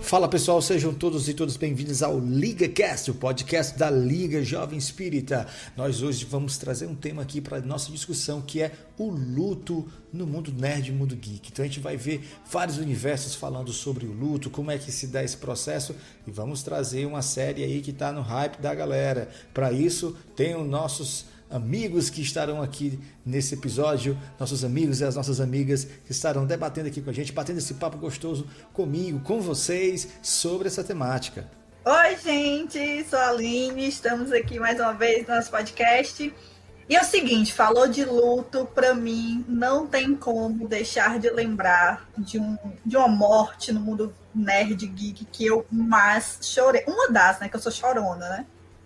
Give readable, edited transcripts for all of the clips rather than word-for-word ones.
Fala pessoal, sejam todos e todas bem-vindos ao LigaCast, o podcast da Liga Jovem Espírita. Nós hoje vamos trazer um tema aqui para nossa discussão, que é o luto no mundo nerd e mundo geek. Então a gente vai ver vários universos falando sobre o luto, como é que se dá esse processo, e vamos trazer uma série aí que está no hype da galera. Para isso, tem os nossos amigos que estarão aqui nesse episódio, nossos amigos e as nossas amigas que estarão debatendo aqui com a gente, batendo esse papo gostoso comigo, com vocês, sobre essa temática. Oi, gente, sou a Aline, estamos aqui mais uma vez no nosso podcast. E é o seguinte, falou de luto, para mim não tem como deixar de lembrar de uma morte no mundo nerd geek que eu mais chorei. Uma das, né, que eu sou chorona, né?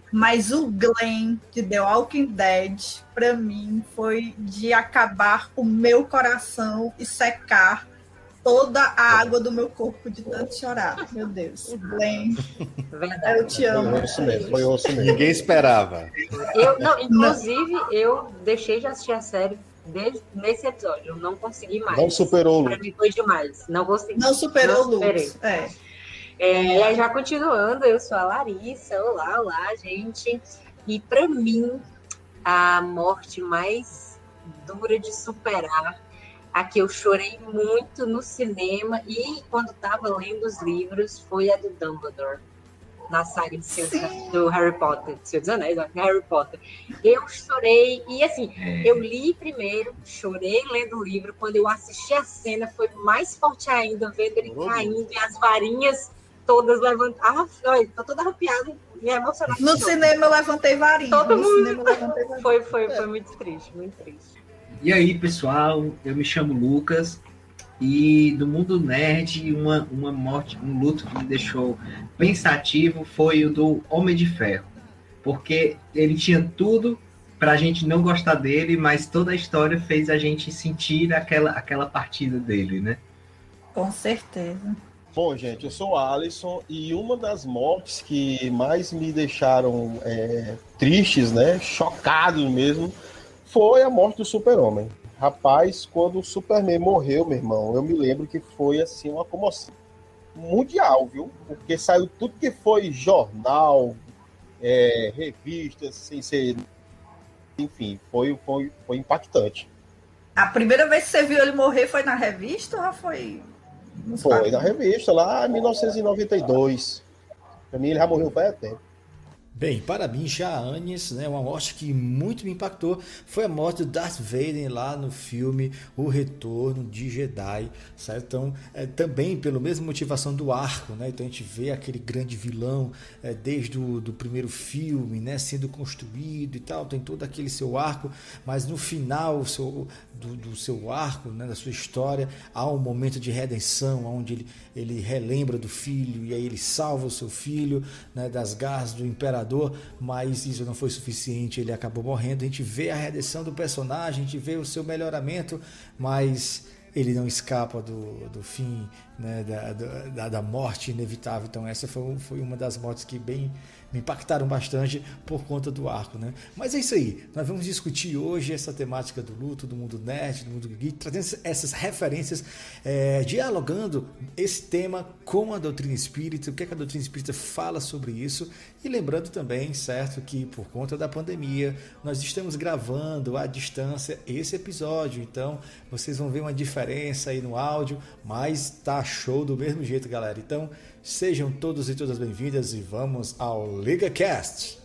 Mas o Glenn de The Walking Dead, para mim, foi de acabar o meu coração e secar toda a água do meu corpo de tanto chorar. Meu Deus, Glenn, eu te amo. Foi osso mesmo. Ninguém esperava. Inclusive, eu deixei de assistir a série nesse episódio. Eu não consegui mais. Não superou o luto. Pra mim foi demais. Não consegui. Não superou o luto. Já continuando, eu sou a Larissa. Olá, gente. E para mim, a morte mais dura de superar, a que eu chorei muito no cinema e quando estava lendo os livros, foi a do Dumbledore, na saga do Harry Potter, Senhor dos Anéis, Harry Potter. Eu chorei, e assim, eu li primeiro, chorei lendo o livro, quando eu assisti a cena, foi mais forte ainda, vendo ele caindo e as varinhas todas levantadas. Olha, tô toda arrepiada, me emocionada. No cinema eu levantei varinha. Todo mundo. Foi muito triste, muito triste. E aí, pessoal, eu me chamo Lucas e do mundo nerd, uma morte, um luto que me deixou pensativo foi o do Homem de Ferro, porque ele tinha tudo para a gente não gostar dele, mas toda a história fez a gente sentir aquela partida dele, né? Com certeza. Bom, gente, eu sou o Alisson e uma das mortes que mais me deixaram tristes, né, chocados mesmo, foi a morte do Super-Homem. Rapaz, quando o Superman morreu, meu irmão, eu me lembro que foi assim uma comoção mundial, viu? Porque saiu tudo que foi jornal, revistas, sem ser... Enfim, foi impactante. A primeira vez que você viu ele morrer foi na revista ou foi... Foi na revista, lá em 1992. Pra mim, ele já morreu faz tempo. Bem, para mim, já antes, né, uma morte que muito me impactou foi a morte do Darth Vader lá no filme O Retorno de Jedi, certo? Então, também pela mesma motivação do arco, né? Então a gente vê aquele grande vilão desde do primeiro filme, né, sendo construído e tal, tem todo aquele seu arco, mas no final do seu arco, né, da sua história, há um momento de redenção, onde ele relembra do filho e aí ele salva o seu filho, né, das garras do imperador, mas isso não foi suficiente, ele acabou morrendo. A gente vê a redenção do personagem, a gente vê o seu melhoramento, mas ele não escapa do fim, né, da morte inevitável. Então essa foi uma das mortes que bem me impactaram bastante por conta do arco, né? Mas é isso aí, nós vamos discutir hoje essa temática do luto, do mundo nerd, do mundo geek, trazendo essas referências, dialogando esse tema com a doutrina espírita, o que a doutrina espírita fala sobre isso, e lembrando também, certo, que por conta da pandemia, nós estamos gravando à distância esse episódio, então vocês vão ver uma diferença aí no áudio, mas tá show do mesmo jeito, galera. Então, sejam todos e todas bem-vindas e vamos ao LigaCast.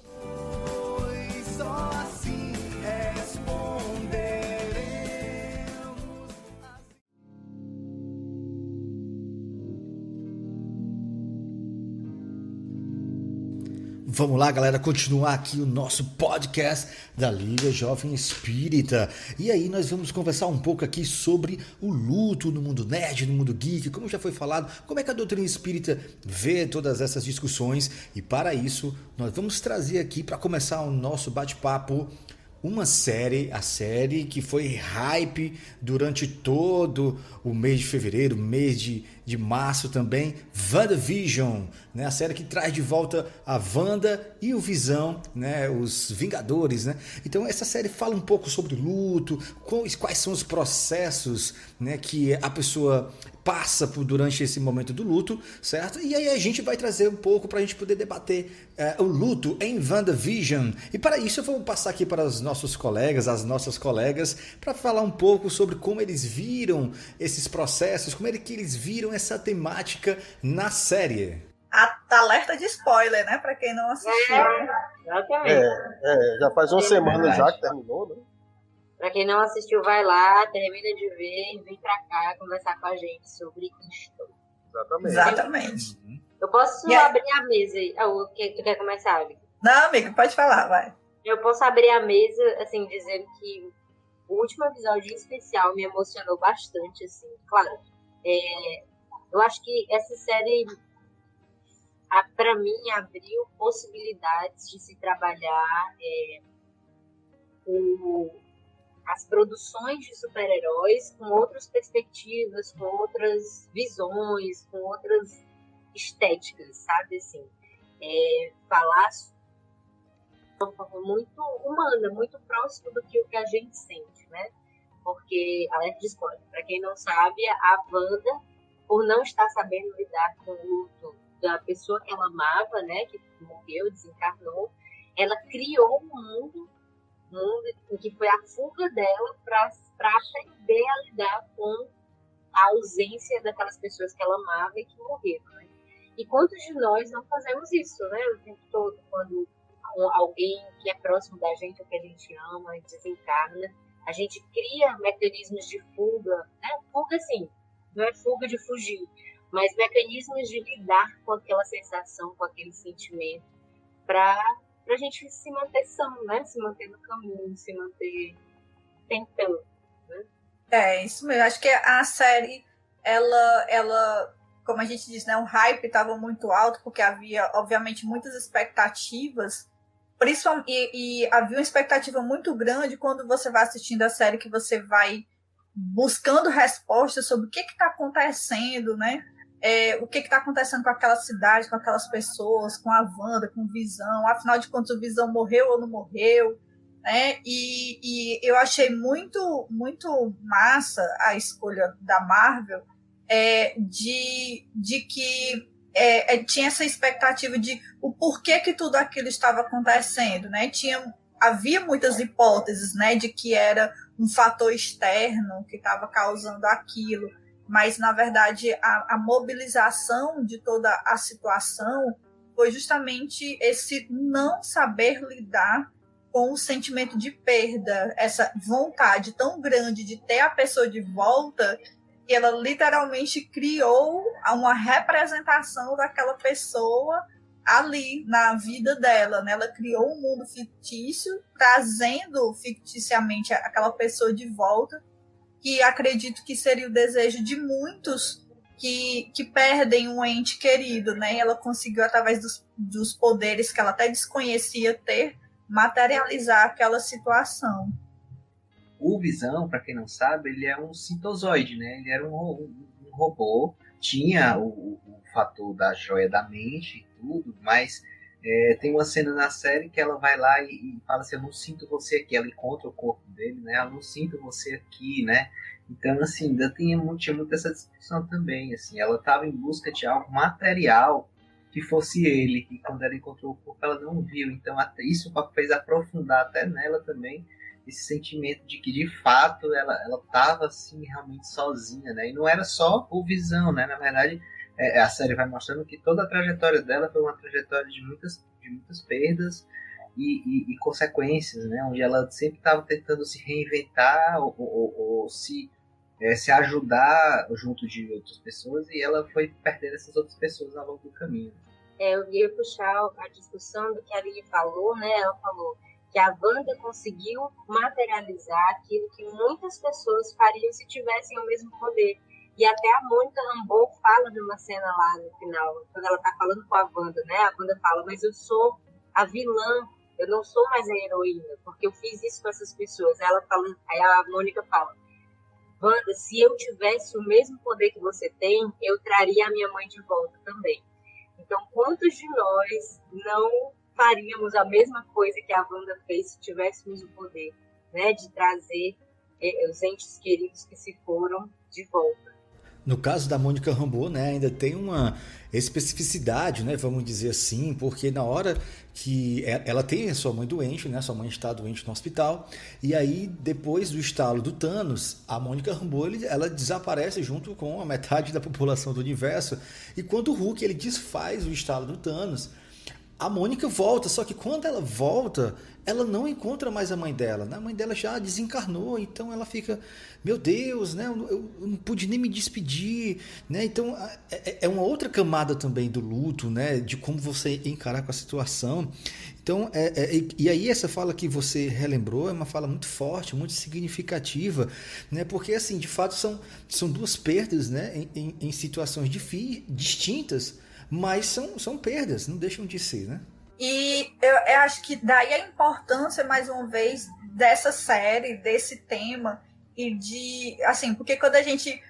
Vamos lá, galera, continuar aqui o nosso podcast da Liga Jovem Espírita. E aí nós vamos conversar um pouco aqui sobre o luto no mundo nerd, no mundo geek, como já foi falado, como é que a doutrina espírita vê todas essas discussões. E para isso, nós vamos trazer aqui, para começar o nosso bate-papo, a série que foi hype durante todo o mês de fevereiro, mês de março também, WandaVision, né? A série que traz de volta a Wanda e o Visão, né? Os Vingadores, né? Então essa série fala um pouco sobre luto, quais são os processos, né, que a pessoa passa durante esse momento do luto, certo? E aí a gente vai trazer um pouco para a gente poder debater o luto em WandaVision. E para isso eu vou passar aqui para os nossos colegas, as nossas colegas, para falar um pouco sobre como eles viram esses processos, como é que eles viram essa temática na série. Alerta de spoiler, né? Para quem não assistiu. Exatamente. Já faz uma semana já que terminou, né? Pra quem não assistiu, vai lá, termina de ver e vem pra cá conversar com a gente sobre isto. Exatamente. Eu posso abrir a mesa aí? Tu quer começar, amigo? Não, amigo, pode falar, vai. Eu posso abrir a mesa, assim, dizendo que o último episódio em especial me emocionou bastante, assim. Claro, eu acho que essa série, pra mim, abriu possibilidades de se trabalhar as produções de super-heróis com outras perspectivas, com outras visões, com outras estéticas, sabe? Assim, falar de uma forma muito humana, muito próximo do que o que a gente sente, né? Porque, alerta de spoiler, para quem não sabe, a Wanda, por não estar sabendo lidar com o luto da pessoa que ela amava, né, que morreu, desencarnou, ela criou um mundo que foi a fuga dela para aprender a lidar com a ausência daquelas pessoas que ela amava e que morreram, né? E quantos de nós não fazemos isso, né? O tempo todo, quando alguém que é próximo da gente, ou que a gente ama, desencarna, a gente cria mecanismos de fuga, né? Fuga, sim, não é fuga de fugir, mas mecanismos de lidar com aquela sensação, com aquele sentimento, para a gente se manter são, né? Se manter no caminho, se manter tentando, né? Isso mesmo. Acho que a série, ela, como a gente disse, né? O hype estava muito alto, porque havia, obviamente, muitas expectativas. E havia uma expectativa muito grande quando você vai assistindo a série, que você vai buscando respostas sobre o que está acontecendo, né? O que está acontecendo com aquela cidade, com aquelas pessoas, com a Wanda, com o Visão, afinal de contas o Visão morreu ou não morreu, né? E eu achei muito, muito massa a escolha da Marvel, de que tinha essa expectativa de o porquê que tudo aquilo estava acontecendo, né? Havia muitas hipóteses, né, de que era um fator externo que estava causando aquilo, mas, na verdade, a mobilização de toda a situação foi justamente esse não saber lidar com o sentimento de perda, essa vontade tão grande de ter a pessoa de volta, que ela literalmente criou uma representação daquela pessoa ali na vida dela, né? Ela criou um mundo fictício, trazendo ficticiamente aquela pessoa de volta, que acredito que seria o desejo de muitos que perdem um ente querido, né? E ela conseguiu, através dos poderes que ela até desconhecia ter, materializar aquela situação. O Visão, para quem não sabe, ele é um sintozoide, né? Ele era um robô, tinha o fator da joia da mente e tudo, mas tem uma cena na série que ela vai lá e fala assim, eu não sinto você aqui. Ela encontra o corpo dele, né? Eu não sinto você aqui, né? Então, assim, ainda tinha muito essa discussão também, assim. Ela estava em busca de algo material que fosse ele, e quando ela encontrou o corpo, ela não viu. Então, até isso fez aprofundar até nela também esse sentimento de que, de fato, ela estava, assim, realmente sozinha, né? E não era só o Visão, né? Na verdade, a série vai mostrando que toda a trajetória dela foi uma trajetória de muitas perdas e consequências, né? Onde ela sempre estava tentando se reinventar ou se ajudar junto de outras pessoas, e ela foi perdendo essas outras pessoas ao longo do caminho. Eu ia puxar a discussão do que a Aline falou, né? Ela falou que a Wanda conseguiu materializar aquilo que muitas pessoas fariam se tivessem o mesmo poder. E até a Mônica Rambeau fala numa cena lá no final, quando ela tá falando com a Wanda, né? A Wanda fala, mas eu sou a vilã eu não sou mais a heroína, porque eu fiz isso com essas pessoas. Aí a Mônica fala, Wanda, se eu tivesse o mesmo poder que você tem, eu traria a minha mãe de volta também. Então, quantos de nós não faríamos a mesma coisa que a Wanda fez se tivéssemos o poder, né, de trazer os entes queridos que se foram de volta? No caso da Mônica Rambeau, né, ainda tem uma especificidade, né, vamos dizer assim, porque na hora que ela tem a sua mãe doente, né, sua mãe está doente no hospital, e aí depois do estalo do Thanos, a Mônica Rambeau ela desaparece junto com a metade da população do universo, e quando o Hulk ele desfaz o estalo do Thanos, a Mônica volta, só que quando ela volta, ela não encontra mais a mãe dela, né? A mãe dela já desencarnou, então ela fica, meu Deus, né? Eu não pude nem me despedir, né? Então é uma outra camada também do luto, né? De como você encarar com a situação. Então, e aí essa fala que você relembrou é uma fala muito forte, muito significativa, né? Porque assim, de fato são duas perdas, né? Em situações distintas, mas são perdas, não deixam de ser, né? E eu acho que daí a importância, mais uma vez, dessa série, desse tema, e de, assim, porque quando a gente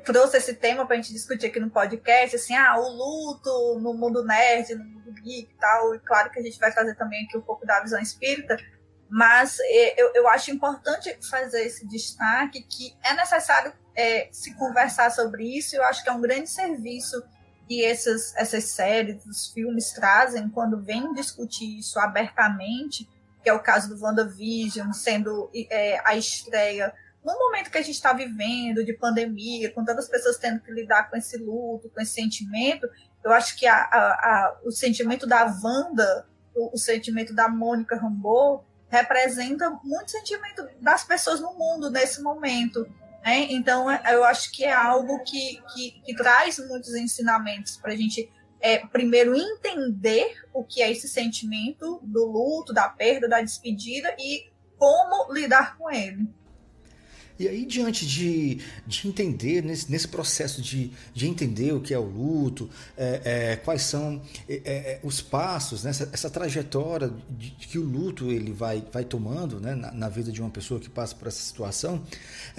trouxe esse tema para a gente discutir aqui no podcast, assim, o luto no mundo nerd, no mundo geek e tal, e claro que a gente vai trazer também aqui um pouco da visão espírita, mas eu acho importante fazer esse destaque que é necessário se conversar sobre isso, eu acho que é um grande serviço que essas séries, os filmes trazem quando vêm discutir isso abertamente, que é o caso do WandaVision, sendo a estreia no momento que a gente está vivendo, de pandemia, com tantas pessoas tendo que lidar com esse luto, com esse sentimento. Eu acho que o sentimento da Wanda, o sentimento da Mônica Rambeau, representa muito sentimento das pessoas no mundo nesse momento. Então, eu acho que é algo que traz muitos ensinamentos para a gente, primeiro, entender o que é esse sentimento do luto, da perda, da despedida e como lidar com ele. E aí, diante de entender, nesse processo de entender o que é o luto, quais são os passos, né, essa trajetória que o luto ele vai tomando, né, na vida de uma pessoa que passa por essa situação,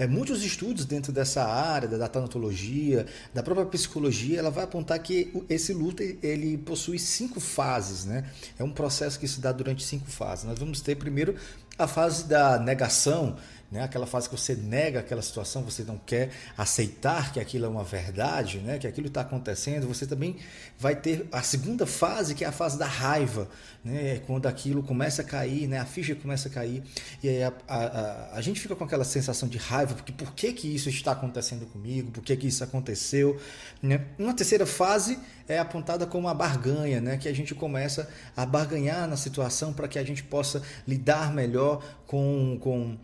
muitos estudos dentro dessa área, da tanatologia, da própria psicologia, ela vai apontar que esse luto ele possui 5 fases, né? É um processo que se dá durante 5 fases. Nós vamos ter primeiro a fase da negação, né? Aquela fase que você nega aquela situação, você não quer aceitar que aquilo é uma verdade, né? Que aquilo está acontecendo. Você também vai ter a segunda fase, que é a fase da raiva, né? Quando aquilo começa a cair, né? A ficha começa a cair, e aí a gente fica com aquela sensação de raiva, porque por que isso está acontecendo comigo, por que isso aconteceu, né? Uma terceira fase é apontada como a barganha, né? Que a gente começa a barganhar na situação para que a gente possa lidar melhor com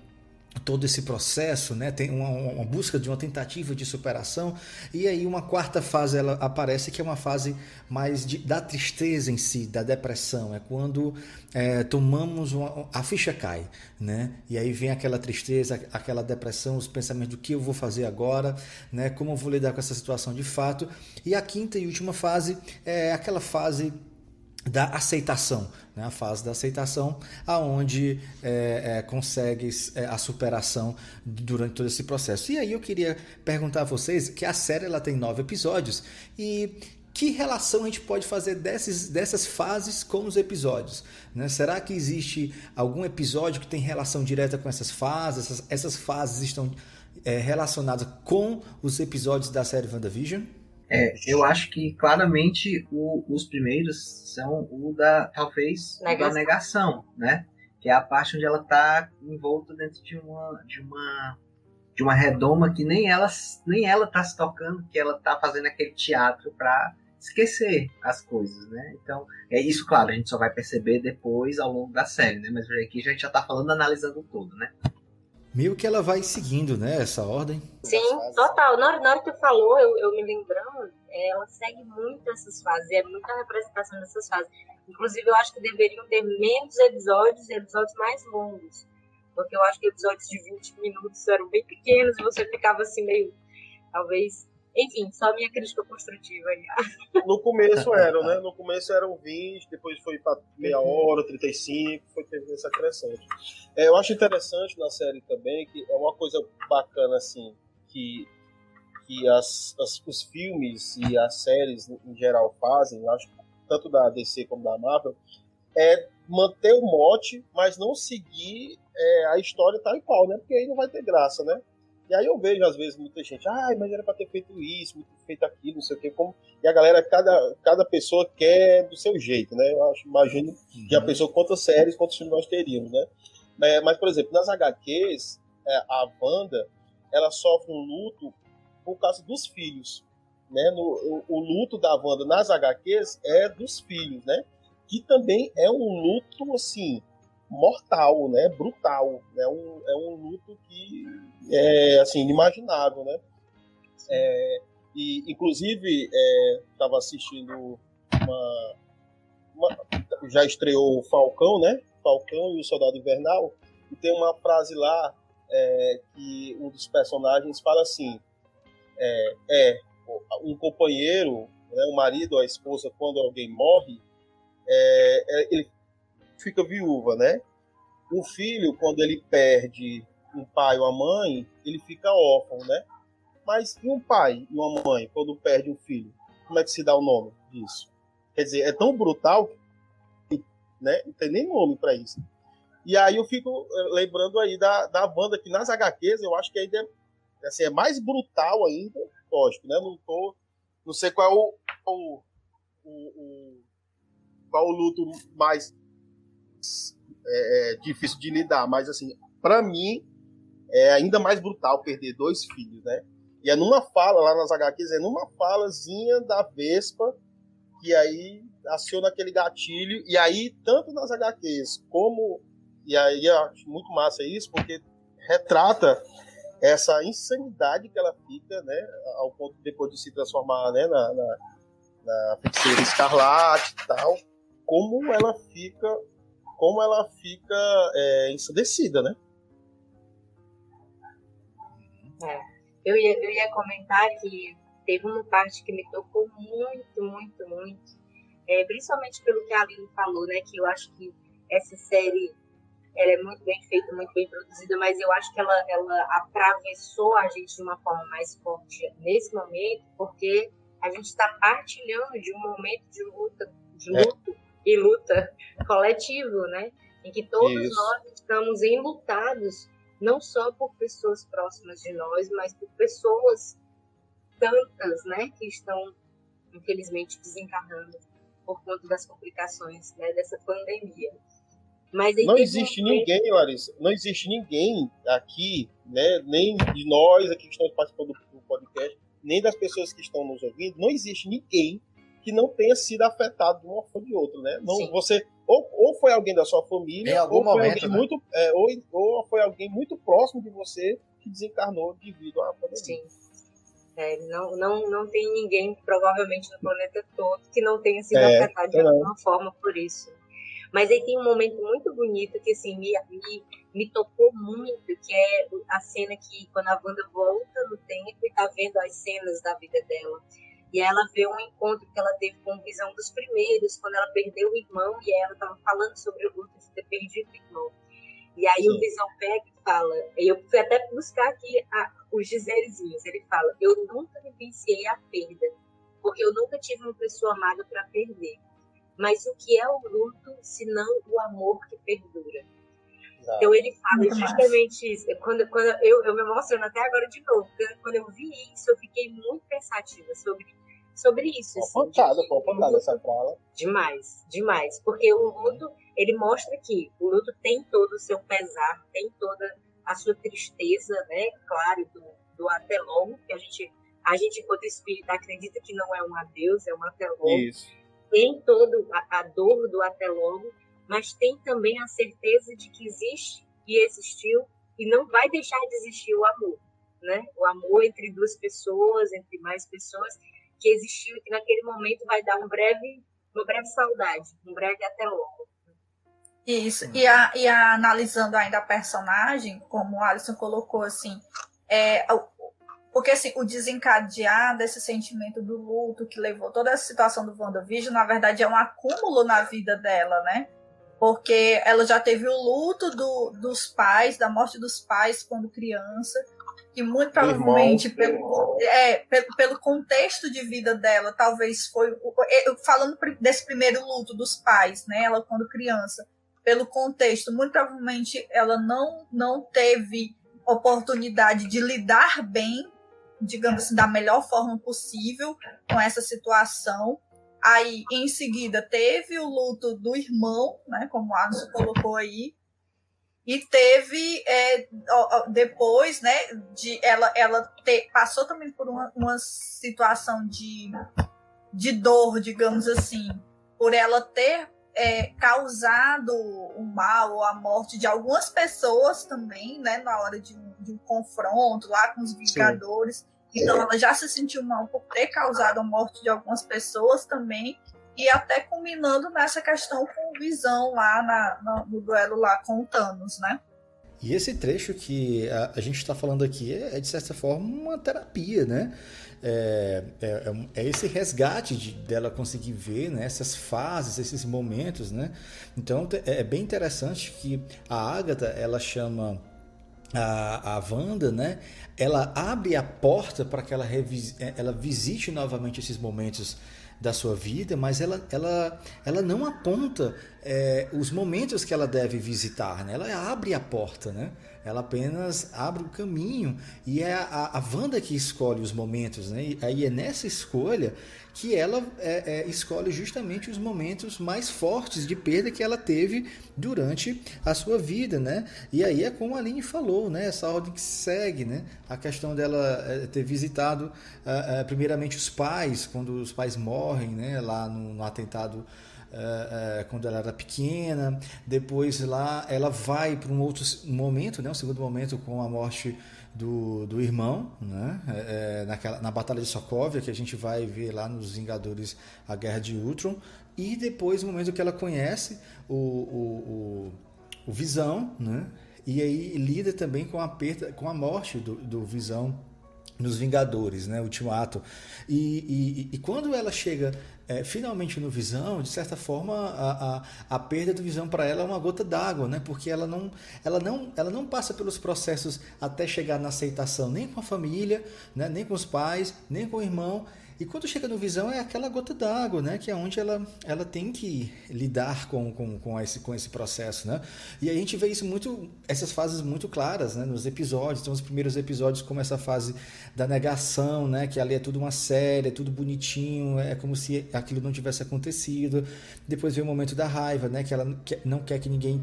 todo esse processo, né? Tem uma busca de uma tentativa de superação, e aí uma quarta fase ela aparece, que é uma fase mais da tristeza em si, da depressão, é quando tomamos a ficha cai, né? E aí vem aquela tristeza, aquela depressão, os pensamentos do que eu vou fazer agora, né? Como eu vou lidar com essa situação de fato. E a quinta e última fase é aquela fase da aceitação, né? A fase da aceitação, aonde consegues a superação durante todo esse processo. E aí eu queria perguntar a vocês que a série ela tem 9 episódios, e que relação a gente pode fazer dessas fases com os episódios, né? Será que existe algum episódio que tem relação direta com essas fases? Essas fases estão relacionadas com os episódios da série WandaVision? Eu acho que claramente os primeiros são talvez da negação, né? Que é a parte onde ela está envolta dentro de uma redoma que nem ela está se tocando, que ela está fazendo aquele teatro para esquecer as coisas, né? Então, isso, claro, a gente só vai perceber depois ao longo da série, né? Mas aqui a gente já está falando, analisando todo, né? Meio que ela vai seguindo, né, essa ordem. Sim, total. Na hora que tu falou, eu me lembrando, ela segue muito essas fases, é muita representação dessas fases. Inclusive, eu acho que deveriam ter menos episódios e episódios mais longos. Porque eu acho que episódios de 20 minutos eram bem pequenos e você ficava assim meio, talvez, Enfim, só minha crítica construtiva aí. No começo eram, né? No começo eram 20, depois foi para meia hora, 35, foi teve essa crescente. Eu acho interessante na série também, que é uma coisa bacana, assim, que os filmes e as séries em geral fazem, eu acho, tanto da DC como da Marvel, é manter o mote, mas não seguir a história tal e qual, né? Porque aí não vai ter graça, né? E aí eu vejo, às vezes, muita gente, mas era pra ter feito isso, feito aquilo, não sei o quê, como... E a galera, cada pessoa quer do seu jeito, né? Eu acho, imagino que a pessoa, quantas séries, quantos filmes nós teríamos, né? Mas, por exemplo, nas HQs, a Wanda, ela sofre um luto por causa dos filhos, né? O luto da Wanda nas HQs é dos filhos, né? Que também é um luto, assim, mortal, né? Brutal. É um luto que é, assim, inimaginável, né? E, inclusive, estava assistindo já estreou o Falcão, né? Falcão e o Soldado Invernal, e tem uma frase lá que um dos personagens fala assim, um companheiro, né, o marido ou a esposa, quando alguém morre, ele fica viúva, né? O filho, quando ele perde um pai ou uma mãe, ele fica órfão, né? Mas e um pai e uma mãe, quando perde um filho? Como é que se dá o nome disso? Quer dizer, é tão brutal que, né, não tem nem nome para isso. E aí eu fico lembrando aí da Wanda, que nas HQs eu acho que ainda assim, é mais brutal ainda, lógico, né? Não sei qual é qual o luto mais difícil de lidar, mas assim, para mim é ainda mais brutal perder 2 filhos, né? E é numa fala, lá nas HQs, é numa falazinha da Vespa, que aí aciona aquele gatilho, e aí, tanto nas HQs como... E aí eu acho muito massa isso, porque retrata essa insanidade que ela fica, né? Ao ponto de depois de se transformar, né, na Feiticeira Escarlate e tal, como ela fica ensandecida, né? Eu ia comentar que teve uma parte que me tocou muito, muito, muito, principalmente pelo que a Aline falou, né? Que eu acho que essa série ela é muito bem feita, muito bem produzida, mas eu acho que ela atravessou a gente de uma forma mais forte nesse momento, porque a gente está partilhando de um momento de luto e luta coletivo, né? Em que todos nós estamos enlutados, não só por pessoas próximas de nós, mas por pessoas tantas, né, que estão, infelizmente, desencarnando por conta das complicações, né, dessa pandemia. Mas não existe ninguém, Larissa, não existe ninguém aqui, né, nem de nós aqui que estamos participando do podcast, nem das pessoas que estão nos ouvindo, não existe ninguém que não tenha sido afetado de uma forma ou de outra, né? Não, você ou foi alguém da sua família, ou foi alguém muito, ou foi alguém muito próximo de você que desencarnou devido à pandemia. Sim. Não tem ninguém, provavelmente, no planeta todo que não tenha sido afetado de alguma forma por isso. Mas aí tem um momento muito bonito que assim, me tocou muito, que é a cena que quando a Wanda volta no tempo e tá vendo as cenas da vida dela. E ela vê um encontro que ela teve com Visão dos primeiros, quando ela perdeu o irmão, e ela estava falando sobre o luto de ter perdido o irmão. E aí o Visão pega e fala, eu fui até buscar aqui os dizerezinhos, ele fala, eu nunca vivenciei a perda, porque eu nunca tive uma pessoa amada para perder. Mas o que é o luto, se não o amor que perdura? Exato. Então ele fala justamente isso. Quando eu me emociono até agora de novo. Quando eu vi isso, eu fiquei muito pensativa sobre isso. Foi pancada essa fala. Demais. Porque o luto, ele mostra que o luto tem todo o seu pesar, tem toda a sua tristeza, né? Claro, do até logo, que a gente enquanto espírito acredita que não é um adeus, é um até logo. Isso. Tem toda a dor do até logo, mas tem também a certeza de que existe e existiu e não vai deixar de existir o amor, né? O amor entre duas pessoas, entre mais pessoas, que existiu e que naquele momento vai dar uma breve saudade, um breve até logo. Isso, e analisando ainda a personagem, como o Alisson colocou assim, Porque assim, o desencadear desse sentimento do luto que levou toda essa situação do WandaVision, na verdade, é um acúmulo na vida dela, né? Porque ela já teve o luto dos pais, da morte dos pais quando criança, que muito provavelmente, pelo contexto de vida dela, talvez foi... Falando desse primeiro luto dos pais, né? Ela quando criança, pelo contexto, muito provavelmente ela não teve oportunidade de lidar bem, digamos assim, da melhor forma possível com essa situação. Aí, em seguida, teve o luto do irmão, né, como o Alisson colocou aí, e teve, depois, né, passou também por uma situação de dor, digamos assim, por ela ter causado o mal ou a morte de algumas pessoas também, né, na hora de um confronto lá com os Vingadores. Sim. Então, ela já se sentiu mal por ter causado a morte de algumas pessoas também, e até culminando nessa questão com o Visão lá no duelo lá com o Thanos, né? E esse trecho que a gente está falando aqui é, de certa forma, uma terapia, né? É esse resgate dela conseguir ver, né, essas fases, esses momentos, né? Então, é bem interessante que a Agatha, ela chama a Wanda, né? Ela abre a porta para que ela visite novamente esses momentos da sua vida, mas ela não aponta os momentos que ela deve visitar, né? Ela abre a porta, né? Ela apenas abre o caminho, e é a Wanda que escolhe os momentos, né? E aí é nessa escolha que ela escolhe justamente os momentos mais fortes de perda que ela teve durante a sua vida, né? E aí é como a Aline falou, né? Essa ordem que segue, né? A questão dela ter visitado primeiramente os pais, quando os pais morrem, né? Lá no atentado, quando ela era pequena. Depois lá ela vai para um outro momento, né? Um segundo momento com a morte do irmão, né? Na Batalha de Sokovia, que a gente vai ver lá nos Vingadores, a Guerra de Ultron. E depois o momento que ela conhece o Visão, né? E aí lida também com a morte do Visão nos Vingadores, né? Ultimato. E quando ela chega finalmente no Visão, de certa forma a perda do Visão para ela é uma gota d'água, né? Porque ela não passa pelos processos até chegar na aceitação, nem com a família, né? Nem com os pais, nem com o irmão. E quando chega no Visão é aquela gota d'água, né? Que é onde ela tem que lidar com esse processo, né? E a gente vê essas fases muito claras, né? Nos episódios. Então, os primeiros episódios, como essa fase da negação, né? Que ali é tudo uma série, é tudo bonitinho, é como se aquilo não tivesse acontecido. Depois vem o momento da raiva, né? Que ela não quer que ninguém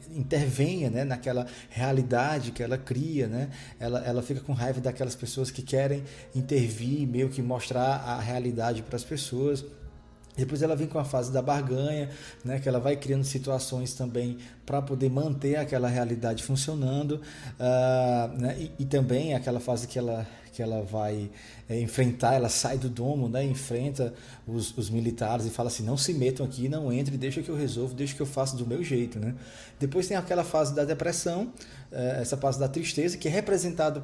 intervenha, né? Naquela realidade que ela cria, né? Ela fica com raiva daquelas pessoas que querem intervir, meio que mostrar a realidade para as pessoas. Depois ela vem com a fase da barganha, né, que ela vai criando situações também para poder manter aquela realidade funcionando, né, e também aquela fase que ela vai enfrentar, ela sai do domo, né, enfrenta os militares e fala assim, não se metam aqui, não entre, deixa que eu resolvo, deixa que eu faço do meu jeito, né? Depois tem aquela fase da depressão, essa fase da tristeza, que é representada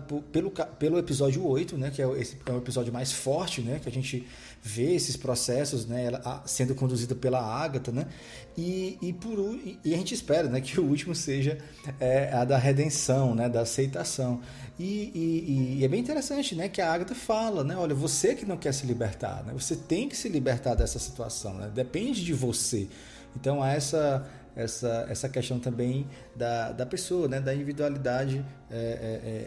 pelo episódio 8, né, que é o episódio mais forte, né, que a gente vê esses processos, né, ela sendo conduzida pela Agatha, né, e a gente espera, né, que o último seja a da redenção, né, da aceitação. E é bem interessante, né, que a Agatha fala, né, olha, você que não quer se libertar, né, você tem que se libertar dessa situação, né, depende de você. Então há essa questão também da pessoa, né, da individualidade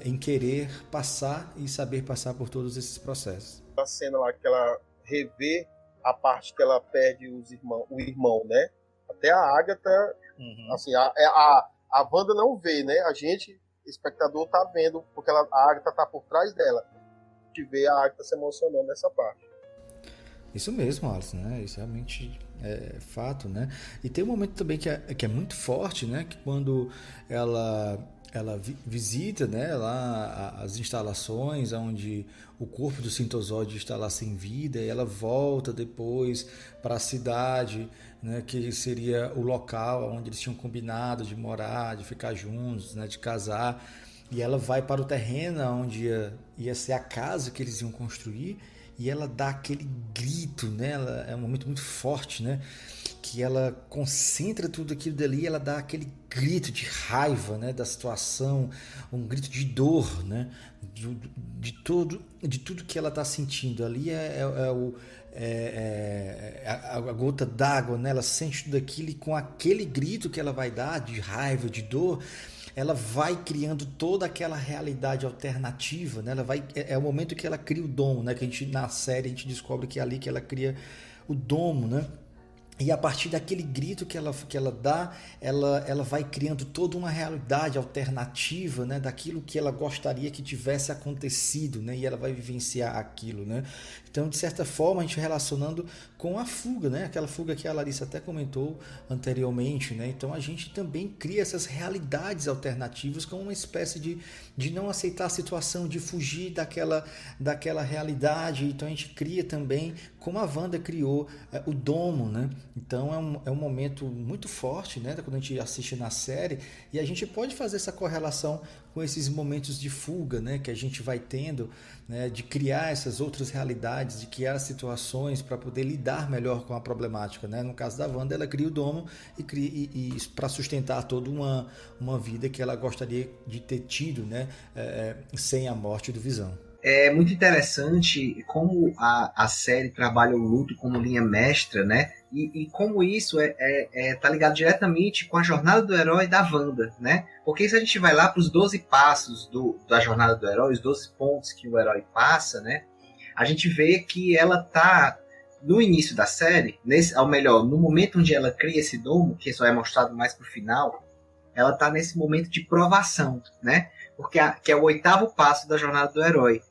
em querer passar e saber passar por todos esses processos. A cena lá que ela revê a parte que ela perde o irmão, né? Até a Agatha, assim, a Wanda não vê, né? A gente, espectador, tá vendo, porque a Agatha tá por trás dela. A gente vê a Agatha se emocionando nessa parte. Isso mesmo, Alisson, né? Isso realmente é fato, né? E tem um momento também que é muito forte, né? Que quando ela visita, né, lá as instalações onde o corpo do Sintozoide está lá sem vida, e ela volta depois para a cidade, né, que seria o local onde eles tinham combinado de morar, de ficar juntos, né, de casar. e ela vai para o terreno onde ia ser a casa que eles iam construir, e ela dá aquele grito, né? É um momento muito forte, né? Que ela concentra tudo aquilo dali, ela dá aquele grito de raiva, né, da situação, um grito de dor, né, de tudo que ela está sentindo ali a gota d'água, né, ela sente tudo aquilo e com aquele grito que ela vai dar de raiva, de dor, ela vai criando toda aquela realidade alternativa, né? É o momento que ela cria o domo, né? Que a gente na série a gente descobre que é ali que ela cria o domo, né? E a partir daquele grito que ela dá, ela vai criando toda uma realidade alternativa, né, daquilo que ela gostaria que tivesse acontecido, né, e ela vai vivenciar aquilo, né. Então, de certa forma, a gente relacionando com a fuga, né, aquela fuga que a Larissa até comentou anteriormente, né. Então, a gente também cria essas realidades alternativas como uma espécie de não aceitar a situação, de fugir daquela realidade. Então, a gente cria também, como a Wanda criou, o domo, né. Então é um momento muito forte, né, quando a gente assiste na série, e a gente pode fazer essa correlação com esses momentos de fuga, né, que a gente vai tendo, né, de criar essas outras realidades, de criar situações para poder lidar melhor com a problemática, né. No caso da Wanda, ela cria o domo e para sustentar toda uma vida que ela gostaria de ter tido, né, sem a morte do Visão. É muito interessante como a série trabalha o luto como linha mestra, né? E como isso tá ligado diretamente com a jornada do herói da Wanda, né? Porque se a gente vai lá para os 12 passos da jornada do herói, os 12 pontos que o herói passa, né? A gente vê que ela tá no início da série, ou melhor, no momento onde ela cria esse domo, que só é mostrado mais pro final, ela tá nesse momento de provação, né? Porque que é o 8º passo da jornada do herói,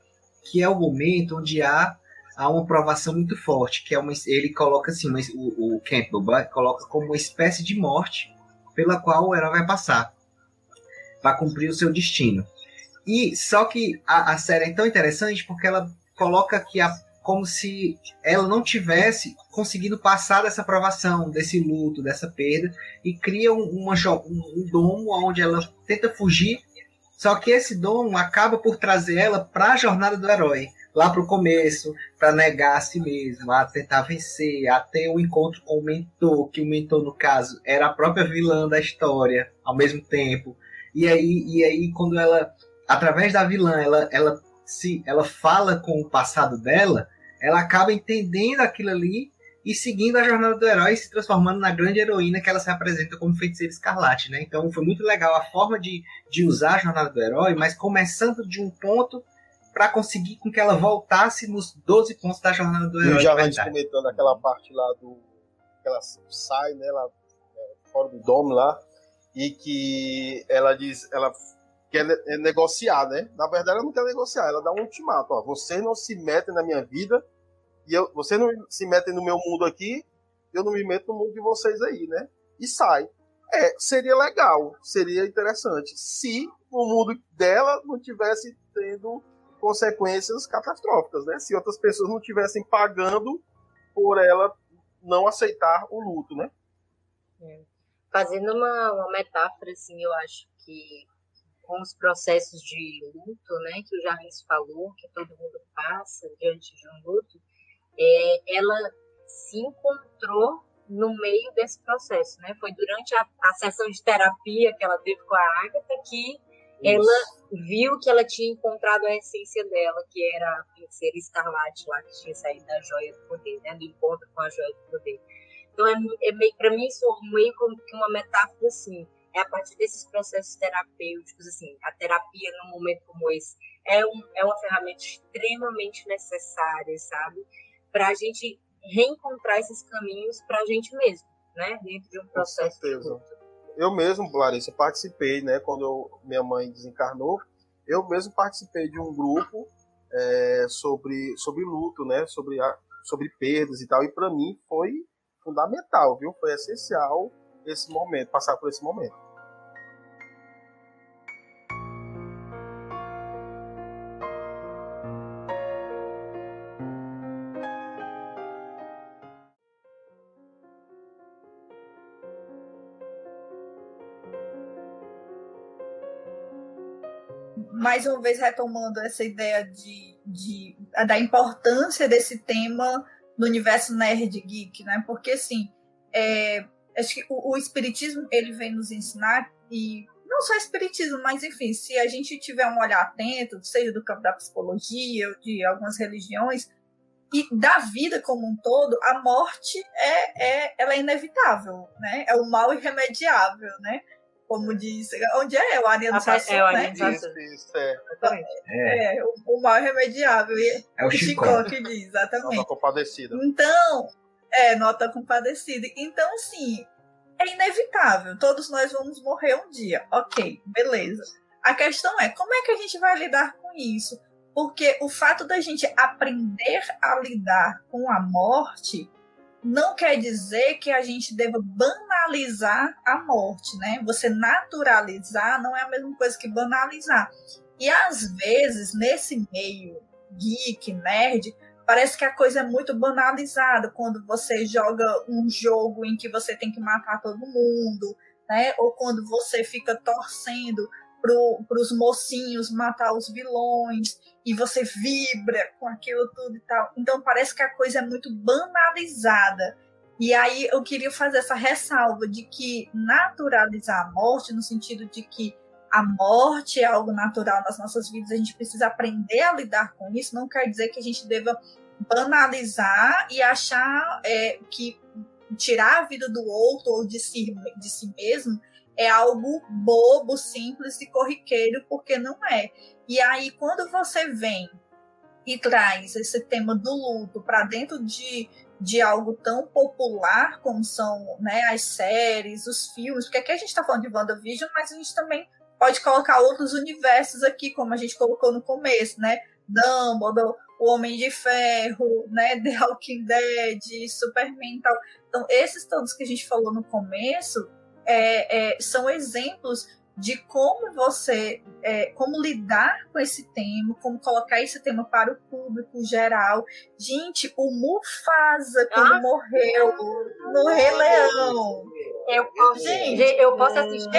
que é o momento onde há uma provação muito forte, que é ele coloca assim, o Campbell coloca como uma espécie de morte pela qual o herói vai passar para cumprir o seu destino. E só que a série é tão interessante porque ela coloca que como se ela não tivesse conseguido passar dessa provação, desse luto, dessa perda, e cria um domo onde ela tenta fugir. Só que esse dom acaba por trazer ela para a jornada do herói, lá para o começo, para negar a si mesmo, a tentar vencer, a ter um encontro com o mentor, que o mentor, no caso, era a própria vilã da história, ao mesmo tempo. E aí quando ela, através da vilã, ela fala com o passado dela, ela acaba entendendo aquilo ali e seguindo a jornada do herói e se transformando na grande heroína que ela se apresenta como Feiticeira Escarlate, né? Então foi muito legal a forma de usar a jornada do herói, mas começando de um ponto para conseguir com que ela voltasse nos 12 pontos da jornada do herói. E o Jarvis comentando aquela parte lá que ela sai, né, lá fora do domo lá, e que ela quer negociar, né? Na verdade, ela não quer negociar, ela dá um ultimato, ó, vocês não se metem na minha vida, e vocês não se metem no meu mundo aqui, eu não me meto no mundo de vocês aí, né? E sai. Seria legal, seria interessante, se o mundo dela não tivesse tendo consequências catastróficas, né? Se outras pessoas não estivessem pagando por ela não aceitar o luto, né? Fazendo uma metáfora, assim, eu acho que com os processos de luto, né, que o Jarvis falou, que todo mundo passa diante de um luto, ela se encontrou no meio desse processo, né? Foi durante a sessão de terapia que ela teve com a Agatha que ela viu que ela tinha encontrado a essência dela, que era a Feiticeira Escarlate lá, que tinha saído da Joia do Poder, né? Do encontro com a Joia do Poder. Então, para mim, isso é meio como que uma metáfora, assim. É a partir desses processos terapêuticos, assim, a terapia num momento como esse é uma ferramenta extremamente necessária, sabe? Para a gente reencontrar esses caminhos para a gente mesmo, né? Dentro de um processo de luto. Eu mesmo, Larissa, participei, né? Quando minha mãe desencarnou, eu mesmo participei de um grupo sobre luto, né? Sobre perdas e tal. E para mim foi fundamental, viu? Foi essencial esse momento, passar por esse momento. mais uma vez retomando essa ideia da importância desse tema no universo nerd geek, né? Porque, assim, acho que o espiritismo, ele vem nos ensinar, e não só espiritismo, mas, enfim, se a gente tiver um olhar atento, seja do campo da psicologia ou de algumas religiões, e da vida como um todo, a morte ela é inevitável, né? É o mal irremediável, né? Como diz, onde é? O Ariano Suassuna, É o né? Ariano Suassuna. Isso, O mal irremediável. É o Chicó que diz, exatamente. Nota Compadecida. Então, Nota Compadecida. Então, assim, é inevitável. Todos nós vamos morrer um dia. Ok, beleza. A questão é, como é que a gente vai lidar com isso? Porque o fato da gente aprender a lidar com a morte não quer dizer que a gente deva banalizar a morte, né? Você naturalizar não é a mesma coisa que banalizar. E às vezes, nesse meio geek, nerd, parece que a coisa é muito banalizada quando você joga um jogo em que você tem que matar todo mundo, né? Ou quando você fica torcendo para os mocinhos matar os vilões e você vibra com aquilo tudo e tal. Então parece que a coisa é muito banalizada. E aí eu queria fazer essa ressalva de que naturalizar a morte, no sentido de que a morte é algo natural nas nossas vidas, a gente precisa aprender a lidar com isso, não quer dizer que a gente deva banalizar e achar que tirar a vida do outro ou de si mesmo é algo bobo, simples e corriqueiro, porque não é. E aí, quando você vem e traz esse tema do luto para dentro de algo tão popular como são, né, as séries, os filmes, porque aqui a gente está falando de WandaVision, mas a gente também pode colocar outros universos aqui, como a gente colocou no começo, né? Dumbledore, o Homem de Ferro, né? The Walking Dead, Superman e tal. Então, esses todos que a gente falou no começo são exemplos de como como lidar com esse tema, como colocar esse tema para o público geral. Gente, o Mufasa, quando morreu no Rei Leão. Eu posso assistir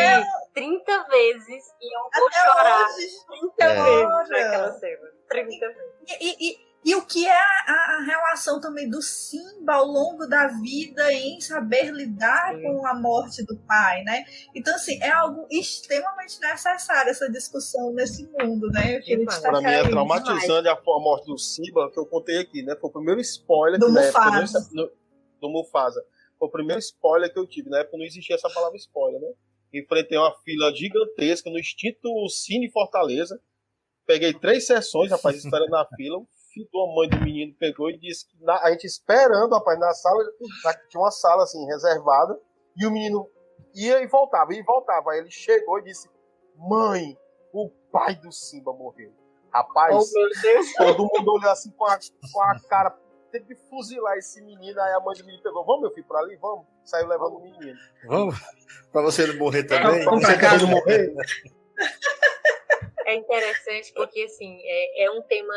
30 vezes e eu vou chorar hoje, 30 vezes naquela cena. 30 vezes. E o que é a relação também do Simba ao longo da vida em saber lidar com a morte do pai, né? Então, assim, é algo extremamente necessário essa discussão nesse mundo, né? Para mim é traumatizante a morte do Simba, que eu contei aqui, né? Foi o primeiro spoiler do que Mufasa. Na época, do Mufasa. Foi o primeiro spoiler que eu tive. Na época não existia essa palavra spoiler, né? Enfrentei uma fila gigantesca no extinto Cine Fortaleza. Peguei 3 sessões, rapaz, esperando na fila. A mãe do menino pegou e disse que a gente esperando, rapaz, na sala, tinha uma sala assim, reservada, e o menino ia e voltava. Aí ele chegou e disse: mãe, o pai do Simba morreu. Rapaz, todo mundo olhou assim com a cara, teve que fuzilar esse menino. Aí a mãe do menino pegou: vamos, meu filho, pra ali, vamos. Saiu levando o menino. Vamos, pra você não morrer também. Vamos pra casa não morrer. É interessante porque, assim, é um tema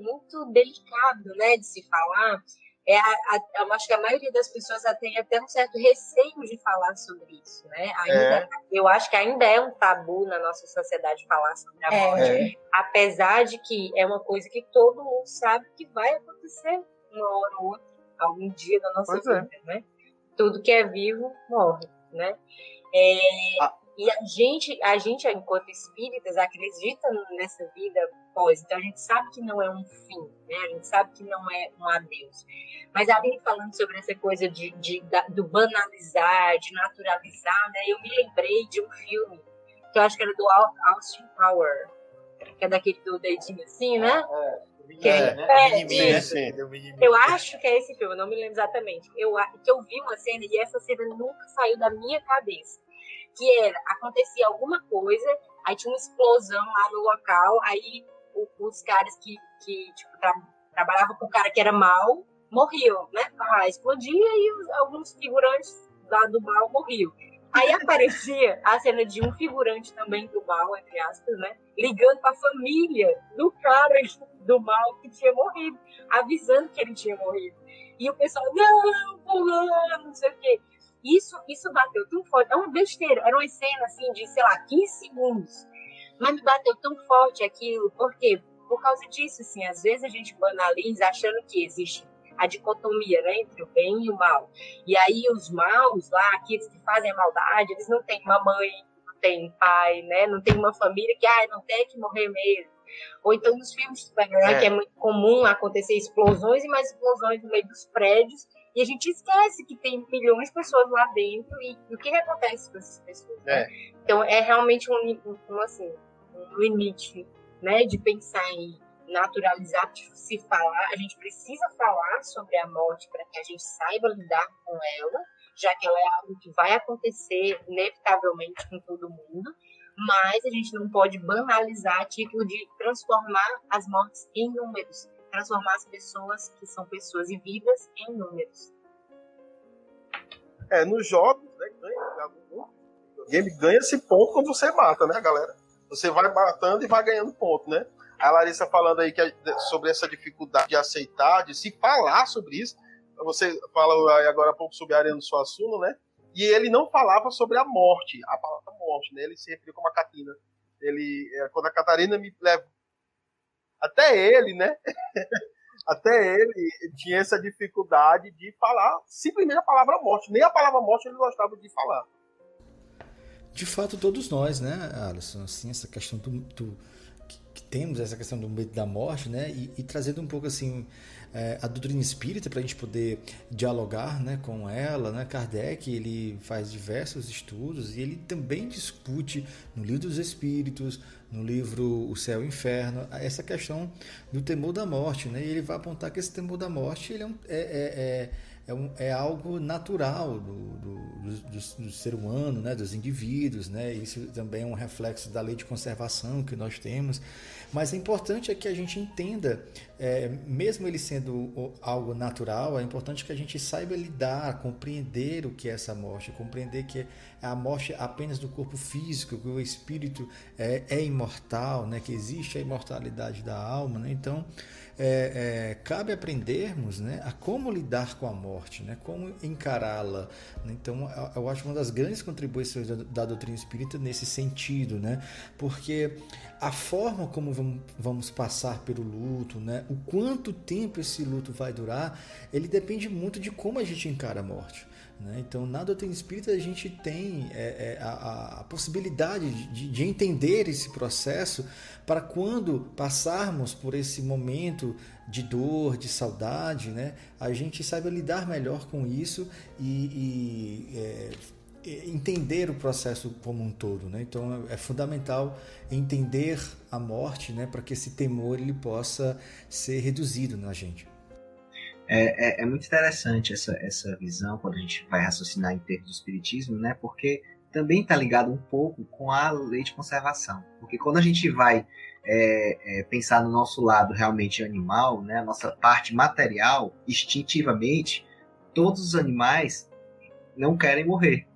muito delicado, né, de se falar. Eu acho que a maioria das pessoas tem até um certo receio de falar sobre isso, né? Eu acho que ainda é um tabu na nossa sociedade falar sobre a morte, apesar de que é uma coisa que todo mundo sabe que vai acontecer uma hora ou outra, algum dia da nossa vida, né? Tudo que é vivo morre, né? E a gente, enquanto espíritas, acredita nessa vida pós. Então, a gente sabe que não é um fim, né? A gente sabe que não é um adeus. Mas, além falando sobre essa coisa do banalizar, de naturalizar, né? Eu me lembrei de um filme que eu acho que era do Austin Power, que é daquele do dedinho assim, né? Eu acho que é esse filme, eu não me lembro exatamente. Que eu vi uma cena e essa cena nunca saiu da minha cabeça. Que acontecia alguma coisa, aí tinha uma explosão lá no local, aí os caras que tipo, trabalhavam com o cara que era mal, morriam, né? Explodia e alguns figurantes lá do mal morriam. Aí aparecia a cena de um figurante também do mal, entre aspas, né? Ligando para a família do cara do mal que tinha morrido, avisando que ele tinha morrido. E o pessoal, não sei o quê. Isso bateu tão forte. É uma besteira. Era uma cena, assim, de, sei lá, 15 segundos. Mas me bateu tão forte aquilo, por quê? Por causa disso, assim, às vezes a gente banaliza achando que existe a dicotomia, né, entre o bem e o mal. E aí os maus lá, aqueles que fazem a maldade, eles não têm uma mãe, não têm pai, né, não tem uma família que, não tem que morrer mesmo. Ou então nos filmes de super-herói, que é muito comum acontecer explosões e mais explosões no meio dos prédios, e a gente esquece que tem milhões de pessoas lá dentro e o que acontece com essas pessoas, né? Então é realmente um limite, né, de pensar em naturalizar, de se falar. A gente precisa falar sobre a morte para que a gente saiba lidar com ela, já que ela é algo que vai acontecer inevitavelmente com todo mundo, mas a gente não pode banalizar a título de transformar as mortes em números, transformar as pessoas que são pessoas e vidas em números. Nos jogos, né, o game ganha esse ponto quando você mata, né, galera? Você vai matando e vai ganhando ponto, né? A Larissa falando aí sobre essa dificuldade de aceitar, de se falar sobre isso. Você fala aí agora há pouco sobre Ariano Suassuna, né? E ele não falava sobre a morte, a palavra morte, né? Ele se referiu como a Catina. Quando a Catarina me leva... Até ele, né? Até ele tinha essa dificuldade de falar simplesmente a palavra morte. Nem a palavra morte ele gostava de falar. De fato, todos nós, né, Alisson? Assim, essa questão que temos, essa questão do medo da morte, né? E trazendo um pouco assim a doutrina espírita para a gente poder dialogar, né, com ela, né? Kardec, ele faz diversos estudos e ele também discute no Livro dos Espíritos, no livro O Céu e o Inferno, essa questão do temor da morte, né? E ele vai apontar que esse temor da morte ele é algo natural do ser humano, né? Dos indivíduos, né? Isso também é um reflexo da lei de conservação que nós temos. Mas é importante que a gente entenda, mesmo ele sendo algo natural, é importante que a gente saiba lidar, compreender o que é essa morte, compreender que a morte apenas do corpo físico, que o espírito é imortal, né? Que existe a imortalidade da alma, né? Então, cabe aprendermos, né, a como lidar com a morte, né, como encará-la. Então, eu acho uma das grandes contribuições da doutrina espírita nesse sentido, né, porque a forma como vamos passar pelo luto, né, o quanto tempo esse luto vai durar, ele depende muito de como a gente encara a morte. Então, na doutrina espírita, a gente tem a possibilidade de entender esse processo para quando passarmos por esse momento de dor, de saudade, né, a gente saiba lidar melhor com isso e entender o processo como um todo, né? Então, é fundamental entender a morte, né, para que esse temor ele possa ser reduzido na gente. É muito interessante essa visão quando a gente vai raciocinar em termos do espiritismo, né? Porque também está ligado um pouco com a lei de conservação. Porque quando a gente vai pensar no nosso lado realmente animal, né? A nossa parte material, instintivamente, todos os animais não querem morrer,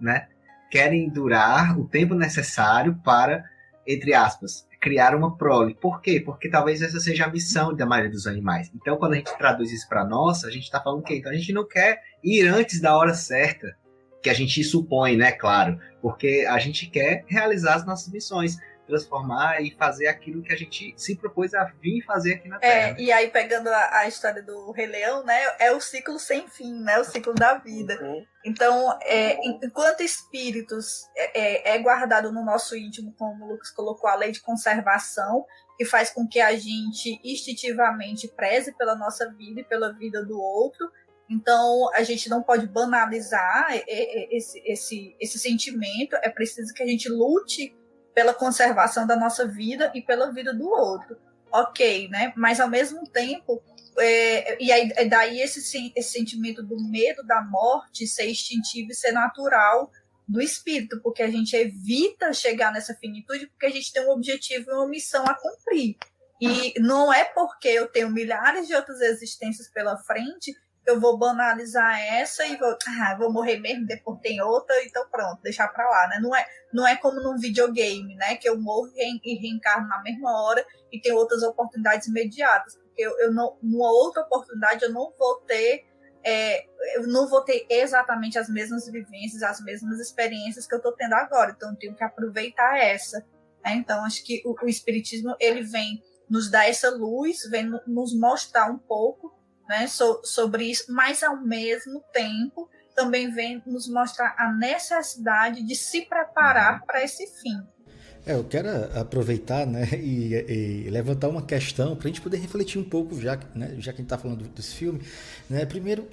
né? Querem durar o tempo necessário para, entre aspas, criar uma prole. Por quê? Porque talvez essa seja a missão da maioria dos animais. Então, quando a gente traduz isso para nós, a gente está falando o quê? Então, a gente não quer ir antes da hora certa, que a gente supõe, né? Claro. Porque a gente quer realizar as nossas missões, transformar e fazer aquilo que a gente se propôs a vir fazer aqui na Terra. E aí, pegando a história do Rei Leão, né? É o ciclo sem fim, né? O ciclo da vida. Então, enquanto espíritos é guardado no nosso íntimo, como o Lucas colocou, a lei de conservação, que faz com que a gente instintivamente preze pela nossa vida e pela vida do outro. Então, a gente não pode banalizar esse sentimento. É preciso que a gente lute pela conservação da nossa vida e pela vida do outro. Ok, né? Mas, ao mesmo tempo, e aí, daí esse sentimento do medo da morte ser instintivo e ser natural do espírito, porque a gente evita chegar nessa finitude porque a gente tem um objetivo e uma missão a cumprir. E não é porque eu tenho milhares de outras existências pela frente que eu vou banalizar essa e vou morrer mesmo, depois tem outra, então pronto, deixar pra lá, né? Não é como num videogame, né? Que eu morro e reencarno na mesma hora e tem outras oportunidades imediatas. Porque eu não, numa outra oportunidade eu não vou ter exatamente as mesmas vivências, as mesmas experiências que eu estou tendo agora. Então eu tenho que aproveitar essa. Então, acho que o espiritismo ele vem nos dar essa luz, vem nos mostrar um pouco, né, sobre isso, mas ao mesmo tempo também vem nos mostrar a necessidade de se preparar para esse fim. Eu quero aproveitar, né, e levantar uma questão para a gente poder refletir um pouco, já que a gente está falando desse filme. Né? Primeiro,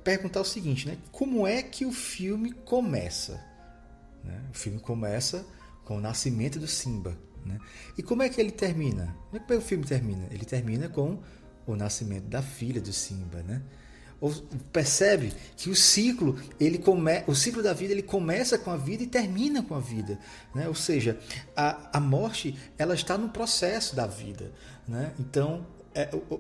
perguntar o seguinte, né, como é que o filme começa? Né? O filme começa com o nascimento do Simba. Né? E como é que ele termina? Como é que o filme termina? Ele termina com o nascimento da filha do Simba, né? Percebe que o ciclo da vida ele começa com a vida e termina com a vida, né? Ou seja, a morte ela está no processo da vida, né? Então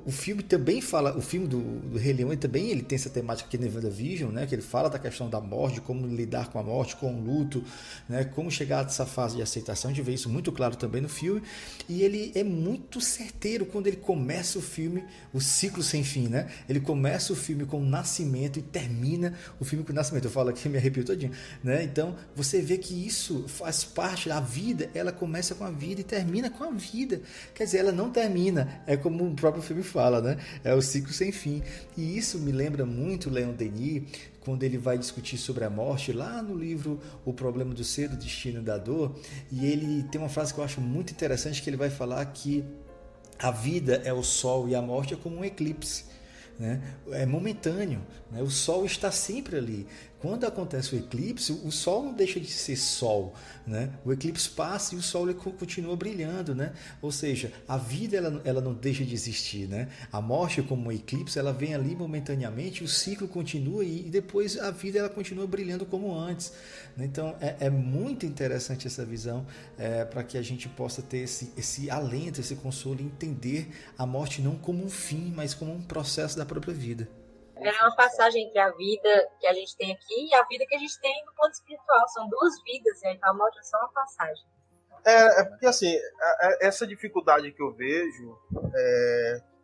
o filme também fala, o filme do Rei Leão ele tem essa temática aqui no WandaVision, né? Que ele fala da questão da morte, de como lidar com a morte, com o luto, né? Como chegar a essa fase de aceitação. A gente vê isso muito claro também no filme, e ele é muito certeiro quando ele começa o filme, o ciclo sem fim, né? Ele começa o filme com o nascimento e termina o filme com o nascimento. Eu falo aqui, me arrepio todinho, né? Então você vê que isso faz parte da vida, ela começa com a vida e termina com a vida. Quer dizer, ela não termina, é como o próprio filme fala, né? É o ciclo sem fim. E isso me lembra muito Leon Denis, quando ele vai discutir sobre a morte, lá no livro O Problema do Ser, do Destino e da Dor, e ele tem uma frase que eu acho muito interessante, que ele vai falar que a vida é o sol e a morte é como um eclipse. Né? É momentâneo, né? O sol está sempre ali. Quando acontece o eclipse, o sol não deixa de ser sol, né? O eclipse passa e o sol ele continua brilhando, né? Ou seja, a vida ela não deixa de existir, né? A morte, como um eclipse, ela vem ali momentaneamente, o ciclo continua e depois a vida ela continua brilhando como antes, né? Então é muito interessante essa visão, para que a gente possa ter esse alento, esse consolo e entender a morte não como um fim, mas como um processo da própria vida. É uma passagem entre a vida que a gente tem aqui e a vida que a gente tem no plano espiritual. São duas vidas, né? Então a morte é só uma passagem. Porque assim, essa dificuldade que eu vejo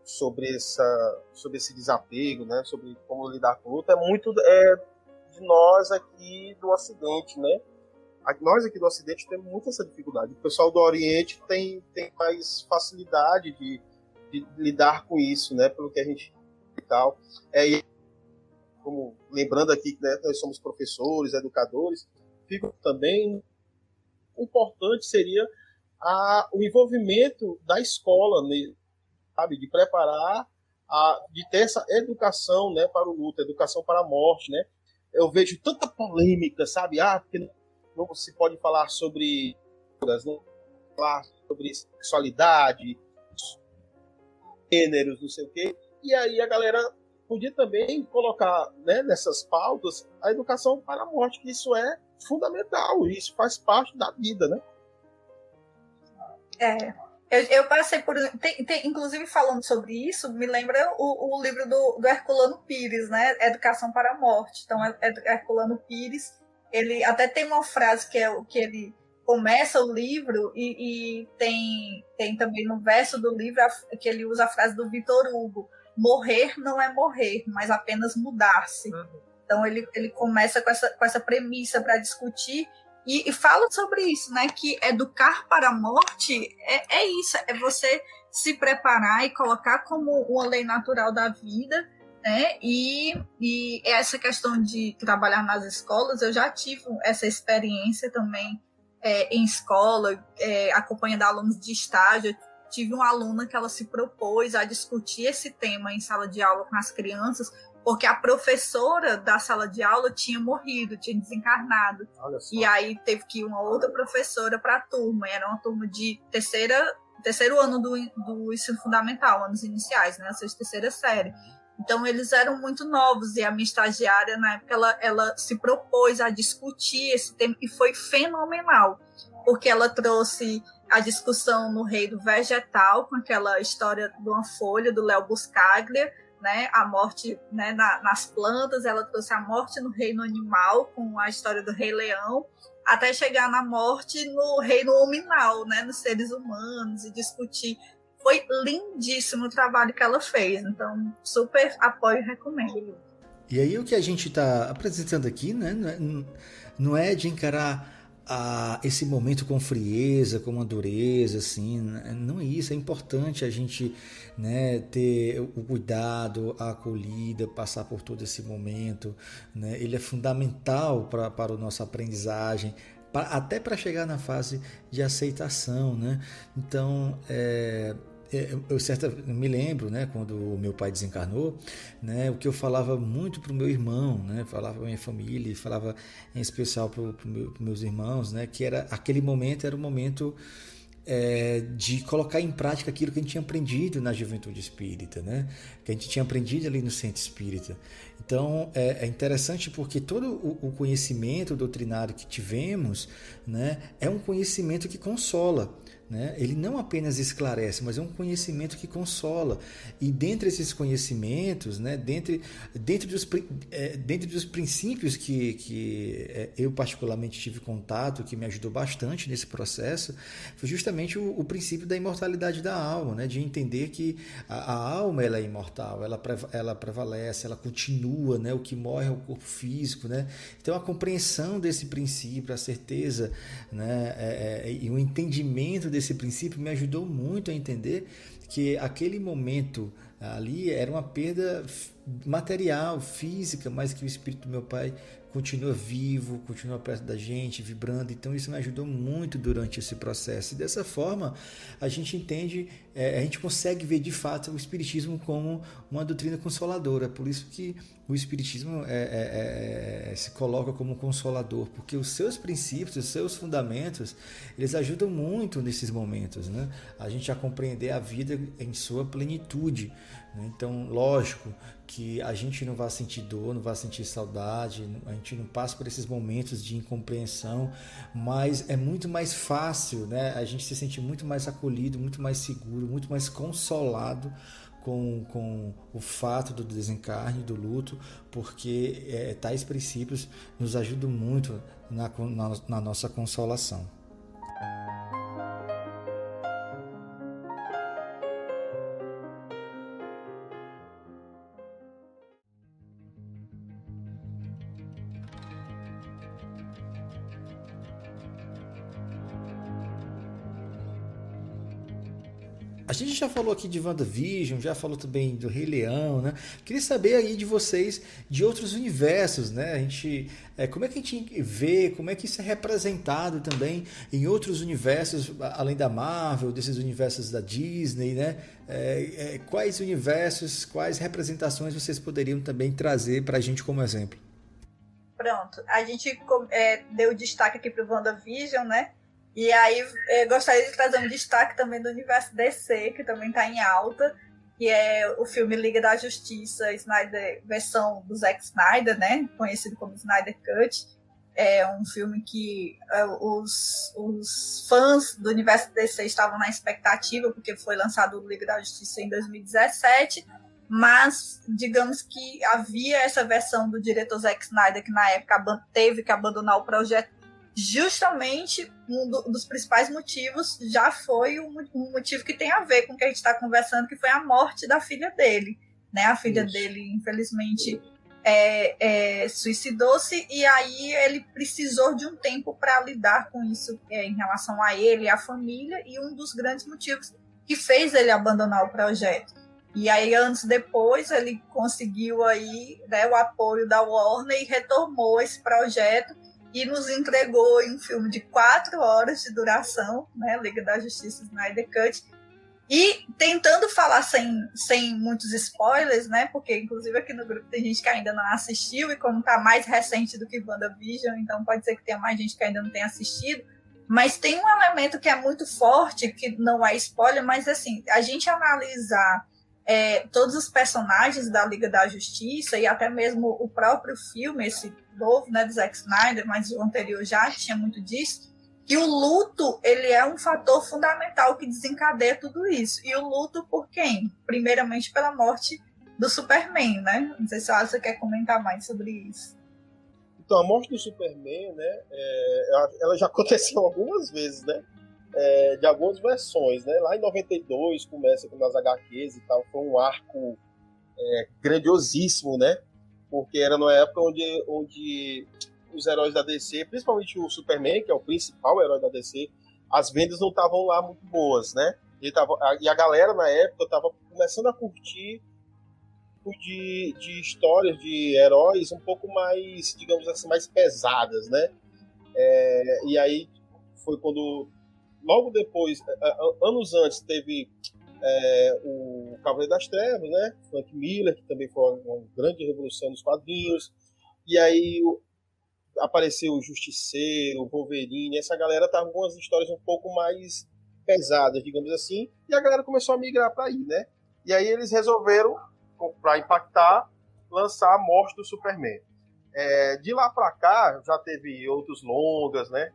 sobre esse desapego, né? Sobre como lidar com o luto, é muito de nós aqui do Ocidente, né? Nós aqui do Ocidente temos muito essa dificuldade. O pessoal do Oriente tem mais facilidade de lidar com isso, né? Pelo que a gente e tal. E como lembrando aqui que, né, nós somos professores, educadores, fica também importante seria o envolvimento da escola, né, sabe, de preparar, de ter essa educação, né, para o luto, educação para a morte, né? Eu vejo tanta polêmica, sabe? Porque não se pode falar sobre não falar sobre sexualidade, gêneros, não sei o quê. E aí a galera podia também colocar, né, nessas pautas a educação para a morte, que isso é fundamental, isso faz parte da vida, né? Eu passei por... inclusive, falando sobre isso, me lembra o livro do Herculano Pires, né? Educação para a Morte. Então, Herculano Pires, ele até tem uma frase que ele começa o livro e tem também no verso do livro que ele usa a frase do Victor Hugo: morrer não é morrer, mas apenas mudar-se. Então ele começa com essa premissa para discutir e fala sobre isso, né? Que educar para a morte é isso, é você se preparar e colocar como uma lei natural da vida, né? E essa questão de trabalhar nas escolas, eu já tive essa experiência também em escola, acompanhando alunos de estágio. Tive uma aluna que ela se propôs a discutir esse tema em sala de aula com as crianças, porque a professora da sala de aula tinha morrido, tinha desencarnado. E aí teve que ir uma outra professora para a turma. Era uma turma de terceiro ano do ensino fundamental, anos iniciais, né? A terceira série. Então, eles eram muito novos e a minha estagiária, na época, ela se propôs a discutir esse tema e foi fenomenal, porque ela trouxe a discussão no reino vegetal, com aquela história de uma folha do Léo Buscaglia, né, a morte, né, nas plantas. Ela trouxe a morte no reino animal, com a história do Rei Leão, até chegar na morte no reino hominal, né, nos seres humanos, e discutir. Foi lindíssimo o trabalho que ela fez, então super apoio e recomendo. E aí o que a gente está apresentando aqui, né, não é de encarar esse momento com frieza, com uma dureza, assim, não é isso. É importante a gente, né, ter o cuidado, a acolhida, passar por todo esse momento, né? Ele é fundamental para a nossa aprendizagem, até para chegar na fase de aceitação, né? Então, eu me lembro, né, quando o meu pai desencarnou, né, o que eu falava muito para o meu irmão, né, falava para minha família, falava em especial para meus irmãos, né, que era aquele momento, era o momento de colocar em prática aquilo que a gente tinha aprendido na juventude espírita, né? Que a gente tinha aprendido ali no centro espírita. Então é interessante porque todo o conhecimento doutrinário que tivemos, né, é um conhecimento que consola. Né? Ele não apenas esclarece, mas é um conhecimento que consola. E dentre esses conhecimentos, né, dentre dos princípios que eu particularmente tive contato, que me ajudou bastante nesse processo, foi justamente o princípio da imortalidade da alma, né? De entender que a alma ela é imortal, ela prevalece, ela continua, né? O que morre é o corpo físico. Né? Então a compreensão desse princípio, a certeza, né, e o entendimento desse princípio me ajudou muito a entender que aquele momento ali era uma perda material, física, mas que o espírito do meu pai continua vivo, continua perto da gente, vibrando. Então isso me ajudou muito durante esse processo. E dessa forma a gente entende, a gente consegue ver de fato o espiritismo como uma doutrina consoladora. Por isso que o espiritismo se coloca como consolador, porque os seus princípios, os seus fundamentos, eles ajudam muito nesses momentos, né? A gente a compreender a vida em sua plenitude. Então, lógico que a gente não vai sentir dor, não vai sentir saudade, a gente não passa por esses momentos de incompreensão, mas é muito mais fácil, né? A gente se sente muito mais acolhido, muito mais seguro, muito mais consolado com o fato do desencarne, do luto, porque tais princípios nos ajudam muito na nossa consolação. A gente já falou aqui de WandaVision, já falou também do Rei Leão, né? Queria saber aí de vocês, de outros universos, né? Como é que a gente vê, como é que isso é representado também em outros universos, além da Marvel, desses universos da Disney, né? Quais universos, quais representações vocês poderiam também trazer para a gente como exemplo? Pronto, a gente deu destaque aqui para o WandaVision, né? E aí gostaria de trazer um destaque também do universo DC, que também está em alta, que é o filme Liga da Justiça, Snyder, versão do Zack Snyder, né? Conhecido como Snyder Cut. É um filme que os fãs do universo DC estavam na expectativa, porque foi lançado o Liga da Justiça em 2017, mas digamos que havia essa versão do diretor Zack Snyder, que na época teve que abandonar o projeto. Justamente um dos principais motivos já foi um motivo que tem a ver com o que a gente está conversando, que foi a morte da filha dele, né? A filha dele, infelizmente, suicidou-se, e aí ele precisou de um tempo para lidar com isso em relação a ele e a família, e um dos grandes motivos que fez ele abandonar o projeto. E aí, anos depois, ele conseguiu aí, né, o apoio da Warner e retomou esse projeto, e nos entregou em um filme de 4 horas de duração, né, Liga da Justiça, Snyder Cut, e tentando falar sem muitos spoilers, né, porque inclusive aqui no grupo tem gente que ainda não assistiu, e como está mais recente do que WandaVision, então pode ser que tenha mais gente que ainda não tenha assistido, mas tem um elemento que é muito forte, que não é spoiler, mas assim, a gente analisar todos os personagens da Liga da Justiça e até mesmo o próprio filme, esse novo, né, do Zack Snyder, mas o anterior já tinha muito disso, que o luto ele é um fator fundamental que desencadeia tudo isso. E o luto por quem? Primeiramente pela morte do Superman, né? Não sei se você quer comentar mais sobre isso. Então, a morte do Superman, né, ela já aconteceu algumas vezes, né? De algumas versões, né? Lá em 92 começa com as HQs e tal, foi um arco grandiosíssimo, né? Porque era numa época onde os heróis da DC, principalmente o Superman, que é o principal herói da DC, as vendas não estavam lá muito boas, né? E a galera, na época, estava começando a curtir de histórias de heróis um pouco mais, digamos assim, mais pesadas, né? E aí foi quando, logo depois, anos antes, teve o Cavaleiro das Trevas, né? Frank Miller, que também foi uma grande revolução nos quadrinhos. E aí apareceu o Justiceiro, o Wolverine, essa galera tava com umas histórias um pouco mais pesadas, digamos assim, e a galera começou a migrar para aí, né? E aí eles resolveram, para impactar, lançar a morte do Superman. De lá para cá, já teve outros longas, né?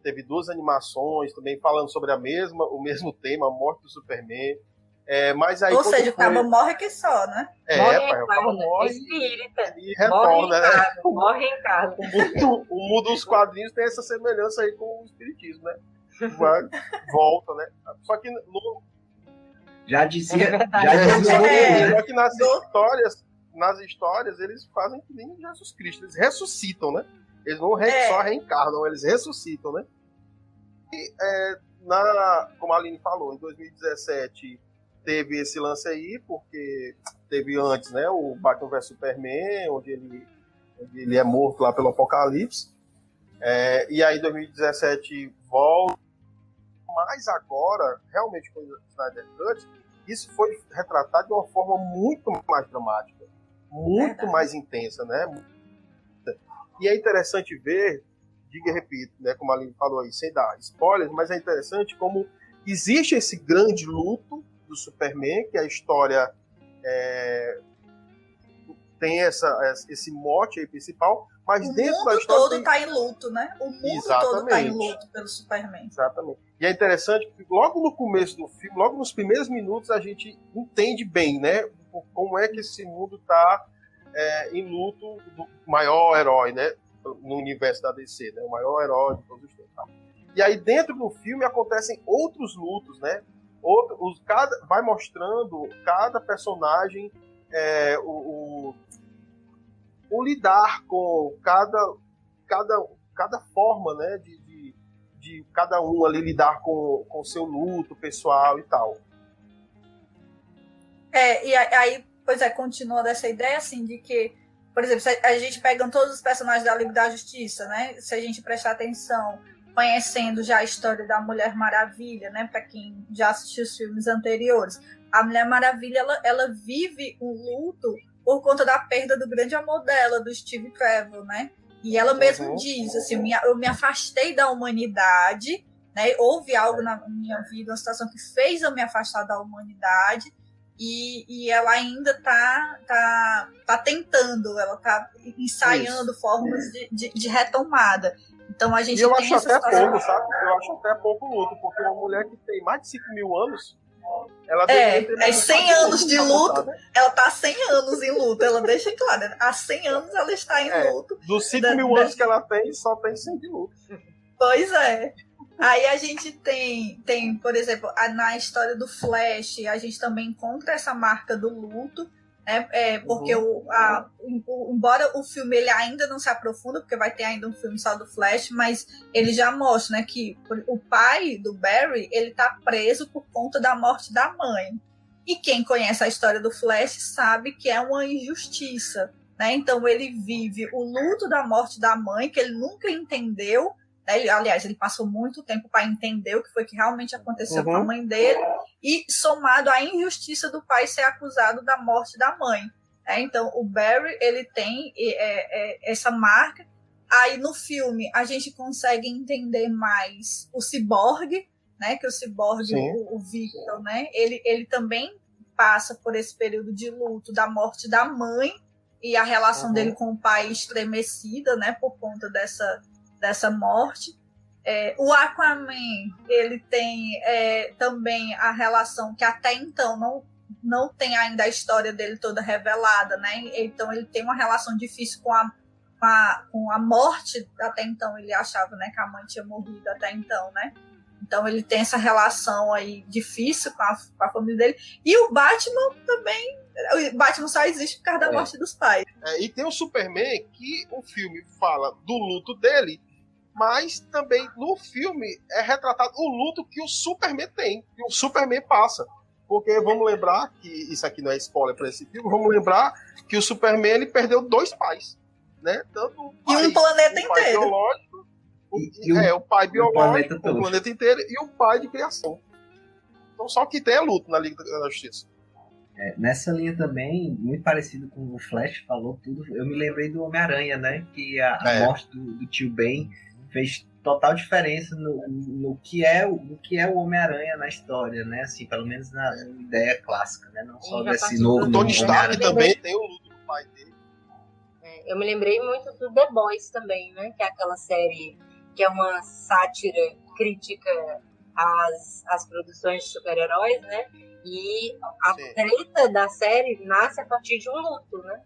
Teve 2 animações também falando sobre o mesmo tema, a morte do Superman. Mas aí, ou seja, o cabo morre que só, né? O cabo morre espírita. e retorna, né? Morre em casa. O mundo dos quadrinhos tem essa semelhança aí com o espiritismo, né? Volta, né? Só que Já dizia. só que nas histórias eles fazem que nem Jesus Cristo, eles ressuscitam, né? Eles não só reencarnam, eles ressuscitam, né? E como a Aline falou, em 2017 teve esse lance aí, porque teve antes, né, o Batman vs Superman, onde ele é morto lá pelo Apocalipse. E aí em 2017 volta. Mas agora, realmente com o Snyder Cut, isso foi retratado de uma forma muito mais dramática, muito mais intensa, né? E é interessante ver, diga e repito, né, como a Aline falou aí, sem dar spoilers, mas é interessante como existe esse grande luto do Superman, que a história tem esse mote aí principal, mas dentro da história... O mundo todo está em luto, né? O mundo todo está em luto pelo Superman. Exatamente. E é interessante que logo no começo do filme, logo nos primeiros minutos, a gente entende bem, né? Como é que esse mundo está em luto do maior herói, né? No universo da DC, né? O maior herói de todos os tempos. E aí dentro do filme acontecem outros lutos, né? Vai mostrando cada personagem o lidar com cada forma, né, de cada um ali lidar com o seu luto pessoal e tal. E aí, continua dessa ideia, assim, de que, por exemplo, se a gente pega todos os personagens da Liga da Justiça, né, se a gente prestar atenção, conhecendo já a história da Mulher Maravilha, né, para quem já assistiu os filmes anteriores, a Mulher Maravilha, ela vive um luto por conta da perda do grande amor dela, do Steve Trevor, né? E ela mesma diz, assim, eu me afastei da humanidade, né? Houve algo na minha vida, uma situação que fez eu me afastar da humanidade, e ela ainda tá tentando, ela tá ensaiando formas de retomada. Então a gente eu tem acho até pouco, sabe? Eu acho até pouco luto, porque uma mulher que tem mais de 5.000 anos, ela deveria ter 100 anos de luto, ela tá há 100 anos em luto, ela deixa claro, né? Há 100 anos ela está em luto. Dos 5.000 anos que ela tem, só tem 100 de luto. Pois é. Aí a gente tem, por exemplo, na história do Flash, a gente também encontra essa marca do luto, né? Porque embora o filme ele ainda não se aprofunda, porque vai ter ainda um filme só do Flash, mas ele já mostra, né, que o pai do Barry, ele tá preso por conta da morte da mãe. E quem conhece a história do Flash sabe que é uma injustiça, né? Então ele vive o luto da morte da mãe, que ele nunca entendeu, né? Aliás, ele passou muito tempo para entender o que foi que realmente aconteceu com a mãe dele, e somado à injustiça do pai ser acusado da morte da mãe. Então, o Barry, ele tem essa marca. Aí, no filme, a gente consegue entender mais o Cyborg, né? Que o Cyborg, o Victor, né? Ele também passa por esse período de luto da morte da mãe e a relação dele com o pai estremecida, né? Por conta dessa morte. O Aquaman, ele tem também a relação que até então não tem ainda a história dele toda revelada, né? Então ele tem uma relação difícil com a morte. Até então ele achava, né, que a mãe tinha morrido até então, né? Então ele tem essa relação aí difícil com a família dele. E o Batman também. O Batman só existe por causa da morte dos pais. E tem o Superman, que o filme fala do luto dele, mas também no filme é retratado o luto que o Superman tem, que o Superman passa. Porque vamos lembrar que, isso aqui não é spoiler para esse filme, vamos lembrar que o Superman ele perdeu 2 pais, né? Tanto o pai, e um planeta o pai inteiro. Biológico, o pai biológico, o planeta inteiro, e o pai de criação. Então só que tem é luto na Liga da Justiça. Nessa linha também, muito parecido com o Flash, falou tudo. Eu me lembrei do Homem-Aranha, né? Que a morte do tio Ben fez total diferença no que é o Homem-Aranha na história, né? Assim, pelo menos na ideia clássica, né? Não só desse novo. O Tony Stark também tem o luto do pai dele. Eu me lembrei muito do The Boys também, né? Que é aquela série que é uma sátira crítica às produções de super-heróis, né? E a treta da série nasce a partir de um luto, né?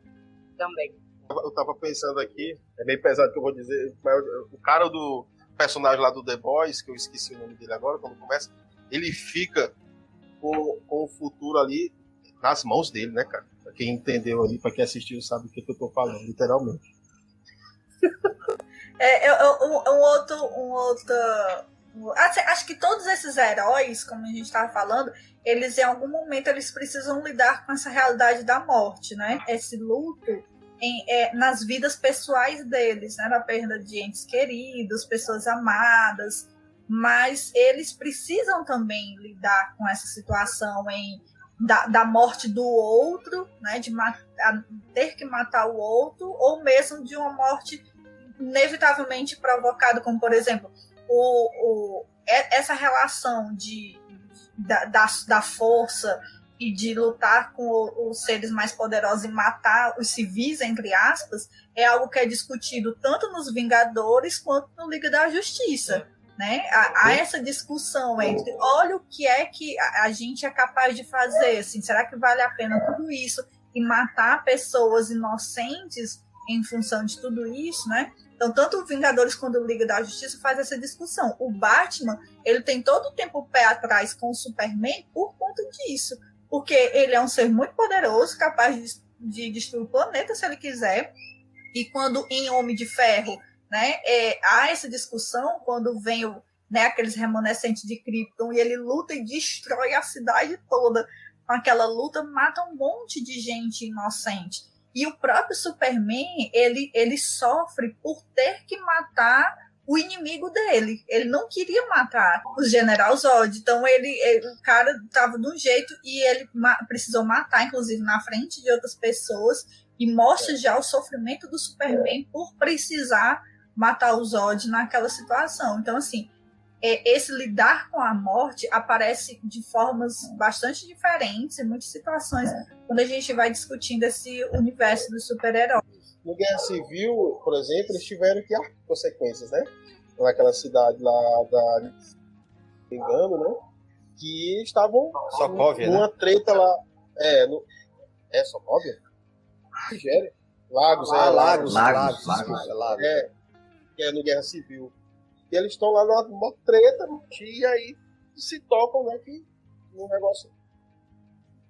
Também. Eu tava pensando aqui, é bem pesado que eu vou dizer, mas o cara do personagem lá do The Boys, que eu esqueci o nome dele agora, quando começa, ele fica com o futuro ali nas mãos dele, né, cara? Pra quem entendeu ali, pra quem assistiu, sabe o que eu tô falando, literalmente. Acho que todos esses heróis, como a gente estava falando, eles em algum momento eles precisam lidar com essa realidade da morte, né? Esse luto nas vidas pessoais deles, né? Na perda de entes queridos, pessoas amadas, mas eles precisam também lidar com essa situação da morte do outro, né? De ter que matar o outro, ou mesmo de uma morte inevitavelmente provocada, como por exemplo essa relação da força e de lutar com os seres mais poderosos e matar os civis, entre aspas, é algo que é discutido tanto nos Vingadores quanto no Liga da Justiça. Né? Há essa discussão entre olha o que é que a gente é capaz de fazer, assim, será que vale a pena tudo isso e matar pessoas inocentes em função de tudo isso, né? Então, tanto o Vingadores quanto o Liga da Justiça faz essa discussão. O Batman, ele tem todo o tempo o pé atrás com o Superman por conta disso. Porque ele é um ser muito poderoso, capaz de destruir o planeta se ele quiser. E quando em Homem de Ferro, né, há essa discussão, quando vem aqueles remanescentes de Krypton e ele luta e destrói a cidade toda. Com aquela luta, mata um monte de gente inocente. E o próprio Superman, ele sofre por ter que matar o inimigo dele. Ele não queria matar o General Zod. Então, o cara estava de um jeito e ele precisou matar, inclusive, na frente de outras pessoas. E mostra já o sofrimento do Superman por precisar matar o Zod naquela situação. Então, assim, esse lidar com a morte aparece de formas bastante diferentes em muitas situações quando a gente vai discutindo esse universo dos super-heróis. No Guerra Civil, por exemplo, eles tiveram que arcar consequências, né? Naquela cidade lá não me engano, né? Que estavam numa treta lá. Sokovia? Nigéria? Lagos. Que é no Guerra Civil. E eles estão lá numa treta, e aí se tocam, né, que no negócio,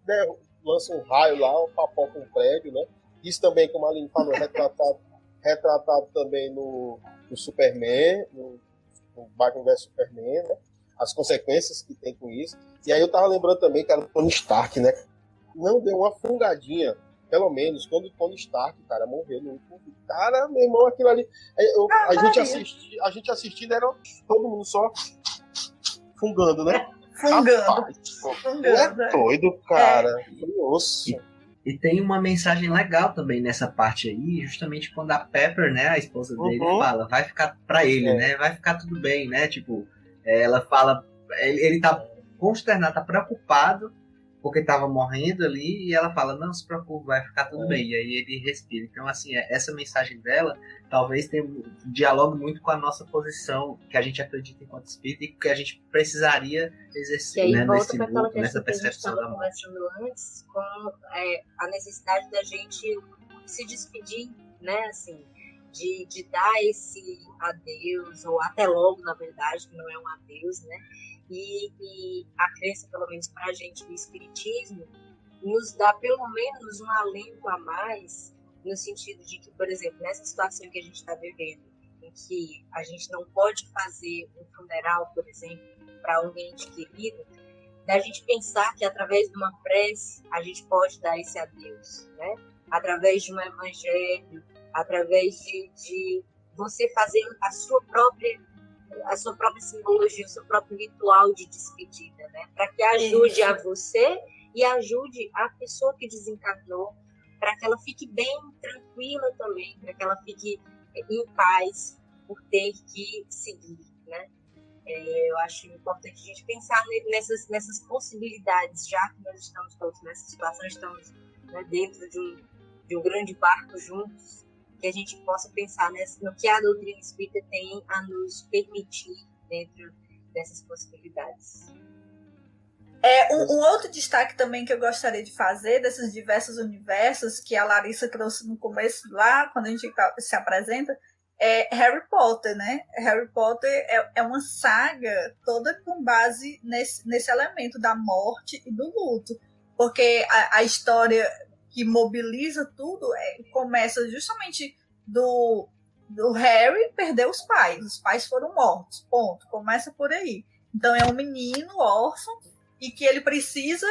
né, lança um raio lá, um papoca um prédio, né? Isso também, como a Aline falou, retratado também no Superman, no Batman vs Superman, né? As consequências que tem com isso. E aí eu tava lembrando também, cara, do Tony Stark, né? Não deu uma fungadinha, pelo menos, quando o Tony Stark, cara, morreu no último vídeo. Cara, meu irmão, aquilo ali. A gente assistindo, era todo mundo só fungando, né? Fungando. É doido, cara. Nossa. E tem uma mensagem legal também nessa parte aí, justamente quando a Pepper, né, a esposa dele, fala, vai ficar pra ele, né? Vai ficar tudo bem, né? Tipo, ela fala, ele tá consternado, tá preocupado porque tava morrendo ali, e ela fala, não se preocupe, vai ficar tudo bem. E aí ele respira. Então, assim, essa mensagem dela talvez tenha dialogue muito com a nossa posição, que a gente acredita enquanto espírita e que a gente precisaria exercer, né, nesse luto, nessa percepção da morte. Conversando antes, com a necessidade da gente se despedir, né, assim, de dar esse adeus, ou até logo, na verdade, que não é um adeus, né? E a crença, pelo menos para a gente, do espiritismo, nos dá pelo menos um alento a mais, no sentido de que, por exemplo, nessa situação que a gente está vivendo, em que a gente não pode fazer um funeral, por exemplo, para um ente querido, da gente pensar que através de uma prece a gente pode dar esse adeus, né? Através de um evangelho, através de você fazer a sua própria simbologia, o seu próprio ritual de despedida, né? Para que ajude a você e ajude a pessoa que desencarnou, para que ela fique bem tranquila também, para que ela fique em paz por ter que seguir, né? Eu acho importante a gente pensar nessas possibilidades, já que nós estamos todos nessa situação, estamos, né, dentro de um grande barco juntos, que a gente possa pensar no que a doutrina espírita tem a nos permitir dentro dessas possibilidades. Um outro destaque também que eu gostaria de fazer desses diversos universos que a Larissa trouxe no começo lá, quando a gente se apresenta, é Harry Potter, né? Harry Potter é uma saga toda com base nesse elemento da morte e do luto, porque a história que mobiliza tudo começa justamente do Harry perder os pais foram mortos, ponto, começa por aí. Então é um menino órfão e que ele precisa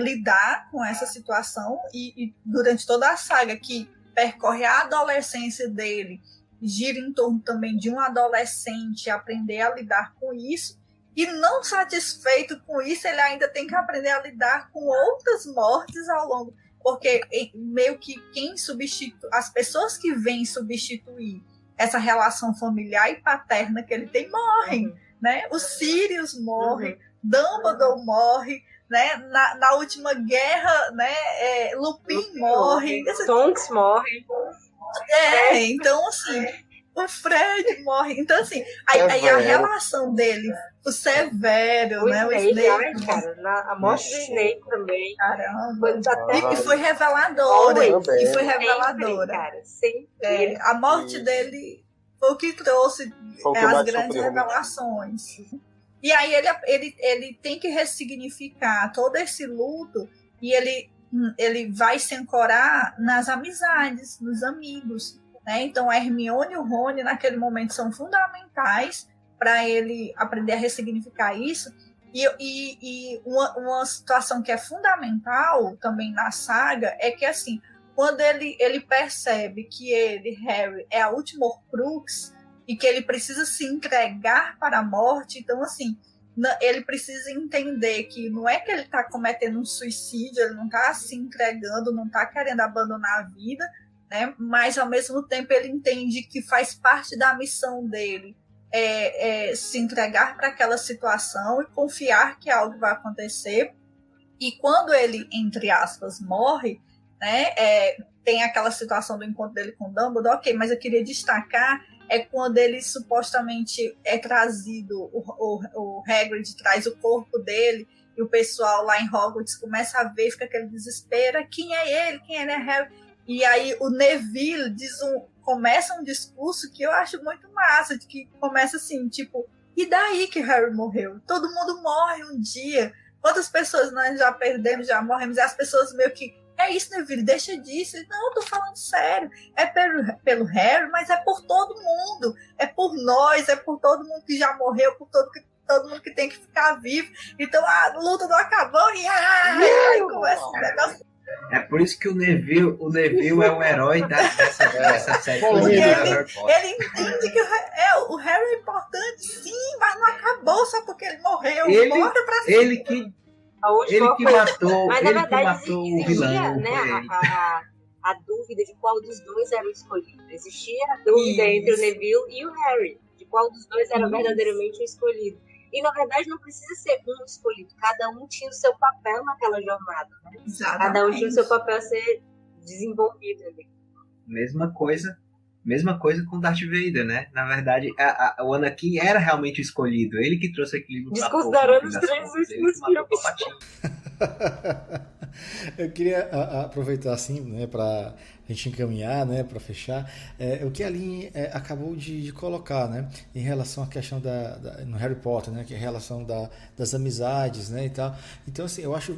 lidar com essa situação e durante toda a saga que percorre a adolescência dele, gira em torno também de um adolescente aprender a lidar com isso, e não satisfeito com isso, ele ainda tem que aprender a lidar com outras mortes ao longo, porque meio que as pessoas que vêm substituir essa relação familiar e paterna que ele tem morrem, né? O Sirius morre, Dumbledore morre, né? Na última guerra, né? Lupin morre, Tonks morre. Então assim, o Fred morre. Então assim, aí a relação dele, o Severo, o né? Snape, cara, a morte do Snape também. Caramba. E foi reveladora. E foi reveladora. Cara, sempre. A morte dele foi o que trouxe as grandes revelações. E aí ele tem que ressignificar todo esse luto e ele vai se ancorar nas amizades, nos amigos, né? Então a Hermione e o Rony naquele momento são fundamentais para ele aprender a ressignificar isso. E uma situação que é fundamental também na saga é que, assim, quando ele percebe que Harry, é a última Horcrux e que ele precisa se entregar para a morte, então, assim, ele precisa entender que não é que ele está cometendo um suicídio, ele não está se entregando, não está querendo abandonar a vida, né? Mas, ao mesmo tempo, ele entende que faz parte da missão dele se entregar para aquela situação e confiar que algo vai acontecer. E quando ele, entre aspas, morre, né, tem aquela situação do encontro dele com Dumbledore, ok, mas eu queria destacar quando ele supostamente é trazido, o Hagrid traz o corpo dele e o pessoal lá em Hogwarts começa a ver, fica aquele desespero, quem é ele é Harry? E aí o Neville começa um discurso que eu acho muito massa, de que começa assim, tipo, e daí que Harry morreu? Todo mundo morre um dia. Quantas pessoas nós já perdemos, já morremos, e as pessoas meio que, é isso, Neville, deixa disso. Não, eu tô falando sério. É pelo Harry, mas é por todo mundo. É por nós, é por todo mundo que já morreu, por todo mundo que tem que ficar vivo. Então a luta não acabou e aí começa esse negócio. É por isso que o Neville é o herói dessa série. Ele entende que o Harry é importante, sim, mas não acabou só porque ele morreu. Ele que matou, mas, ele na verdade, que matou o vilão. Né, a dúvida de qual dos dois era o escolhido. Existia a dúvida entre o Neville e o Harry, de qual dos dois era verdadeiramente o escolhido. E, na verdade, não precisa ser um escolhido. Cada um tinha o seu papel naquela jornada. Né? Cada um tinha o seu papel a ser desenvolvido ali. Mesma coisa com Darth Vader, né? Na verdade, o Anakin era realmente o escolhido. Ele que trouxe aquele... Desconsiderando os 3 últimos filmes. Eu queria aproveitar assim, né, para a gente encaminhar, né, para fechar, o que a Aline acabou de colocar, né, em relação à questão no Harry Potter, né, que é a relação das amizades, né, e tal. Então, assim, eu acho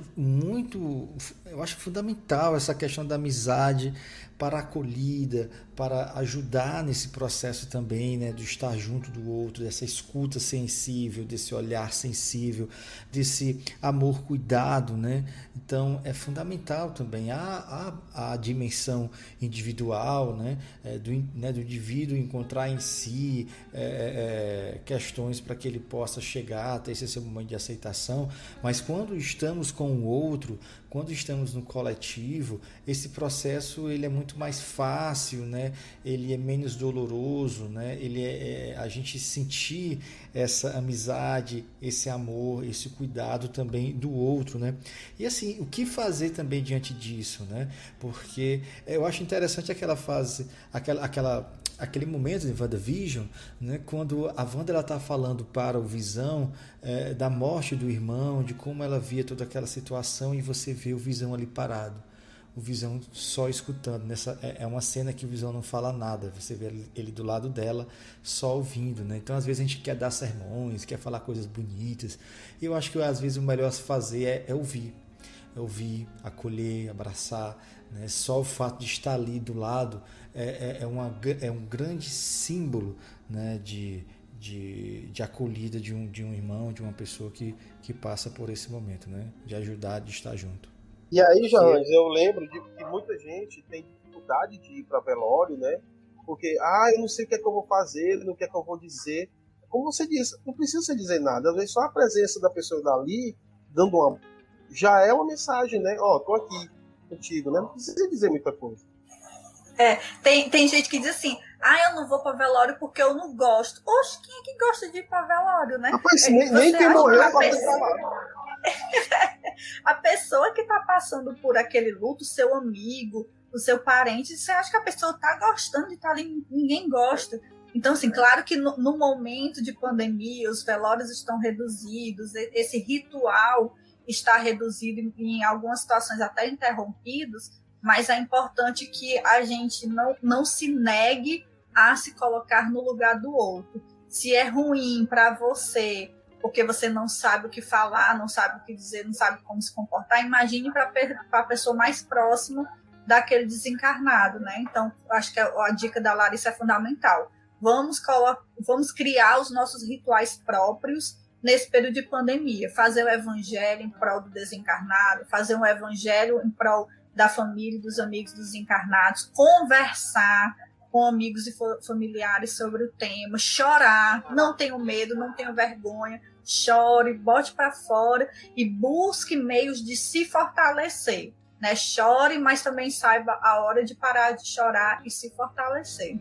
fundamental essa questão da amizade para a acolhida, para ajudar nesse processo também, né, do estar junto do outro, dessa escuta sensível, desse olhar sensível, desse amor cuidado, né? Então é fundamental também a dimensão individual, né, do indivíduo encontrar em si questões para que ele possa chegar até esse seu momento de aceitação, mas quando estamos com o outro, quando estamos no coletivo, esse processo ele é muito mais fácil, né? Ele é menos doloroso, né? A gente sentir essa amizade, esse amor, esse cuidado também do outro, né? E assim, o que fazer também diante disso, né? Porque eu acho interessante aquela fase, aquele momento de WandaVision, né, quando a Wanda está falando para o Visão da morte do irmão, de como ela via toda aquela situação, e você vê o Visão ali parado, o Visão só escutando. É uma cena que o Visão não fala nada, você vê ele do lado dela só ouvindo, né? Então às vezes a gente quer dar sermões, quer falar coisas bonitas, e eu acho que às vezes o melhor a se fazer é ouvir, acolher, abraçar, né? Só o fato de estar ali do lado é um grande símbolo, né, de acolhida de um irmão, de uma pessoa que passa por esse momento, né, de ajudar, de estar junto. E aí, Janes, eu lembro de que muita gente tem dificuldade de ir para velório, né? Porque, eu não sei o que é que eu vou fazer, não sei o que é que eu vou dizer. Como você disse, não precisa você dizer nada. Às vezes só a presença da pessoa dali, já é uma mensagem, né? Tô aqui contigo, né? Não precisa dizer muita coisa. Tem gente que diz assim, eu não vou para velório porque eu não gosto. Oxe, quem é que gosta de ir para velório, né? Rapaz, nem quem morreu pode ir pra lá. A pessoa que está passando por aquele luto, seu amigo, o seu parente, você acha que a pessoa está gostando de estar ali? Ninguém gosta. Então, assim, claro que no momento de pandemia, os velórios estão reduzidos, esse ritual está reduzido, em algumas situações até interrompidos, mas é importante que a gente não se negue a se colocar no lugar do outro. Se é ruim para você, porque você não sabe o que falar, não sabe o que dizer, não sabe como se comportar, imagine para a pessoa mais próxima daquele desencarnado, né? Então, acho que a dica da Larissa é fundamental. Vamos criar os nossos rituais próprios nesse período de pandemia. Fazer o evangelho em prol do desencarnado, fazer um evangelho em prol da família e dos amigos dos desencarnados, conversar com amigos e familiares sobre o tema, chorar, não tenho medo, não tenho vergonha, chore, bote para fora e busque meios de se fortalecer, né? Chore, mas também saiba a hora de parar de chorar e se fortalecer.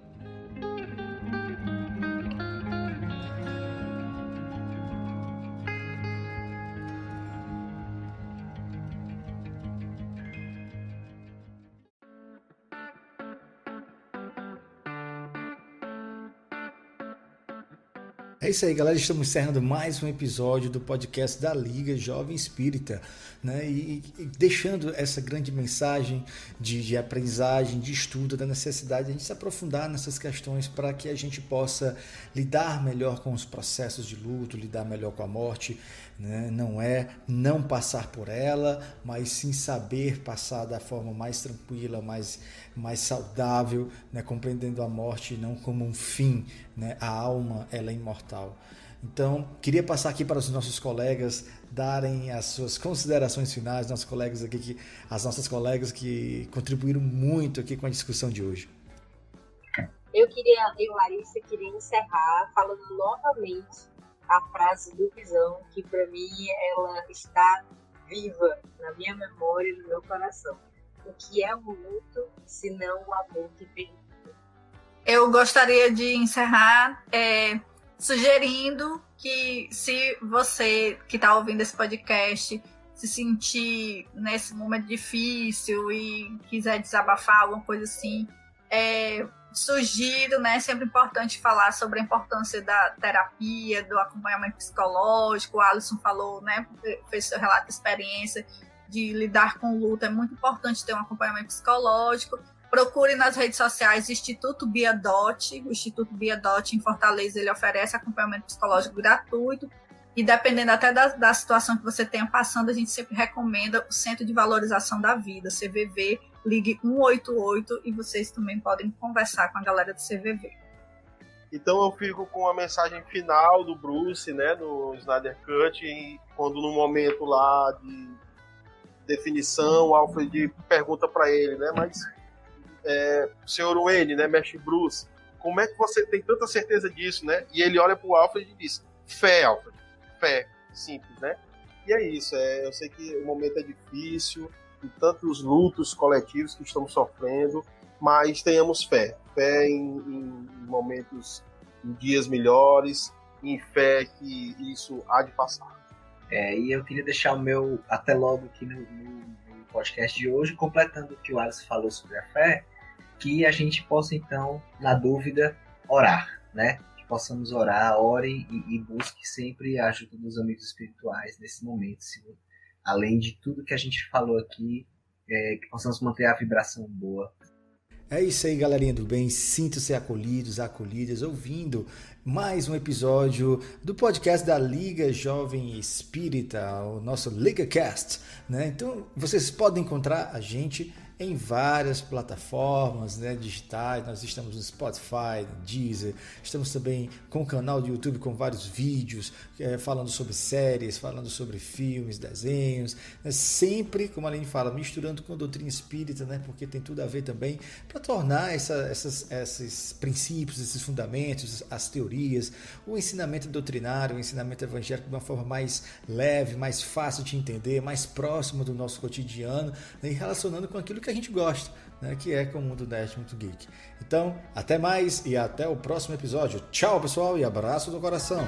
É isso aí, galera. Estamos encerrando mais um episódio do podcast da Liga Jovem Espírita, né? E deixando essa grande mensagem de aprendizagem, de estudo, da necessidade de a gente se aprofundar nessas questões para que a gente possa lidar melhor com os processos de luto, lidar melhor com a morte, né? Não é não passar por ela, mas sim saber passar da forma mais tranquila, mais saudável, né? Compreendendo a morte não como um fim, né? A alma, ela é imortal. Então, queria passar aqui para os nossos colegas darem as suas considerações finais, as nossas colegas que contribuíram muito aqui com a discussão de hoje. Larissa, queria encerrar falando novamente a frase do Visão, que para mim ela está viva na minha memória e no meu coração. O que é o luto, se não o amor que permite? Eu gostaria de encerrar sugerindo que, se você que está ouvindo esse podcast se sentir nesse momento difícil e quiser desabafar, alguma coisa assim, sugiro, né, sempre importante falar sobre a importância da terapia, do acompanhamento psicológico. O Alisson falou, né, fez seu relato de experiência de lidar com o luto. É muito importante ter um acompanhamento psicológico. Procure nas redes sociais Instituto Biadote. O Instituto Biadote em Fortaleza, ele oferece acompanhamento psicológico gratuito e dependendo até da situação que você tenha passando, a gente sempre recomenda o Centro de Valorização da Vida, CVV. Ligue 188 e vocês também podem conversar com a galera do CVV. Então eu fico com a mensagem final do Bruce, né, no Snyder Cut, quando no momento lá de definição, o Alfred pergunta para ele, né, mas senhor Wayne, né, mestre Bruce, como é que você tem tanta certeza disso, né? E ele olha pro Alfred e diz, fé, Alfred, fé, simples, né? E é isso, eu sei que o momento é difícil, e tantos lutos coletivos que estamos sofrendo, mas tenhamos fé em momentos, em dias melhores, em fé que isso há de passar. E eu queria deixar o meu até logo aqui no podcast de hoje, completando o que o Alisson falou sobre a fé, que a gente possa então, na dúvida, orar, né? Que possamos orar, ore e busque sempre a ajuda dos amigos espirituais nesse momento, além de tudo que a gente falou aqui, que possamos manter a vibração boa. É isso aí, galerinha do bem. Sintam-se acolhidos, acolhidas, ouvindo mais um episódio do podcast da Liga Jovem Espírita, o nosso LigaCast, né? Então, vocês podem encontrar a gente em várias plataformas, né, digitais. Nós estamos no Spotify, no Deezer, estamos também com o canal do YouTube com vários vídeos falando sobre séries, falando sobre filmes, desenhos, né, sempre, como a Aline fala, misturando com a doutrina espírita, né, porque tem tudo a ver também para tornar esses princípios, esses fundamentos, as teorias, o ensinamento doutrinário, o ensinamento evangélico de uma forma mais leve, mais fácil de entender, mais próximo do nosso cotidiano, né, e relacionando com aquilo que a gente gosta, né, que é com o mundo nerd, muito geek. Então, até mais e até o próximo episódio. Tchau, pessoal, e abraço do coração.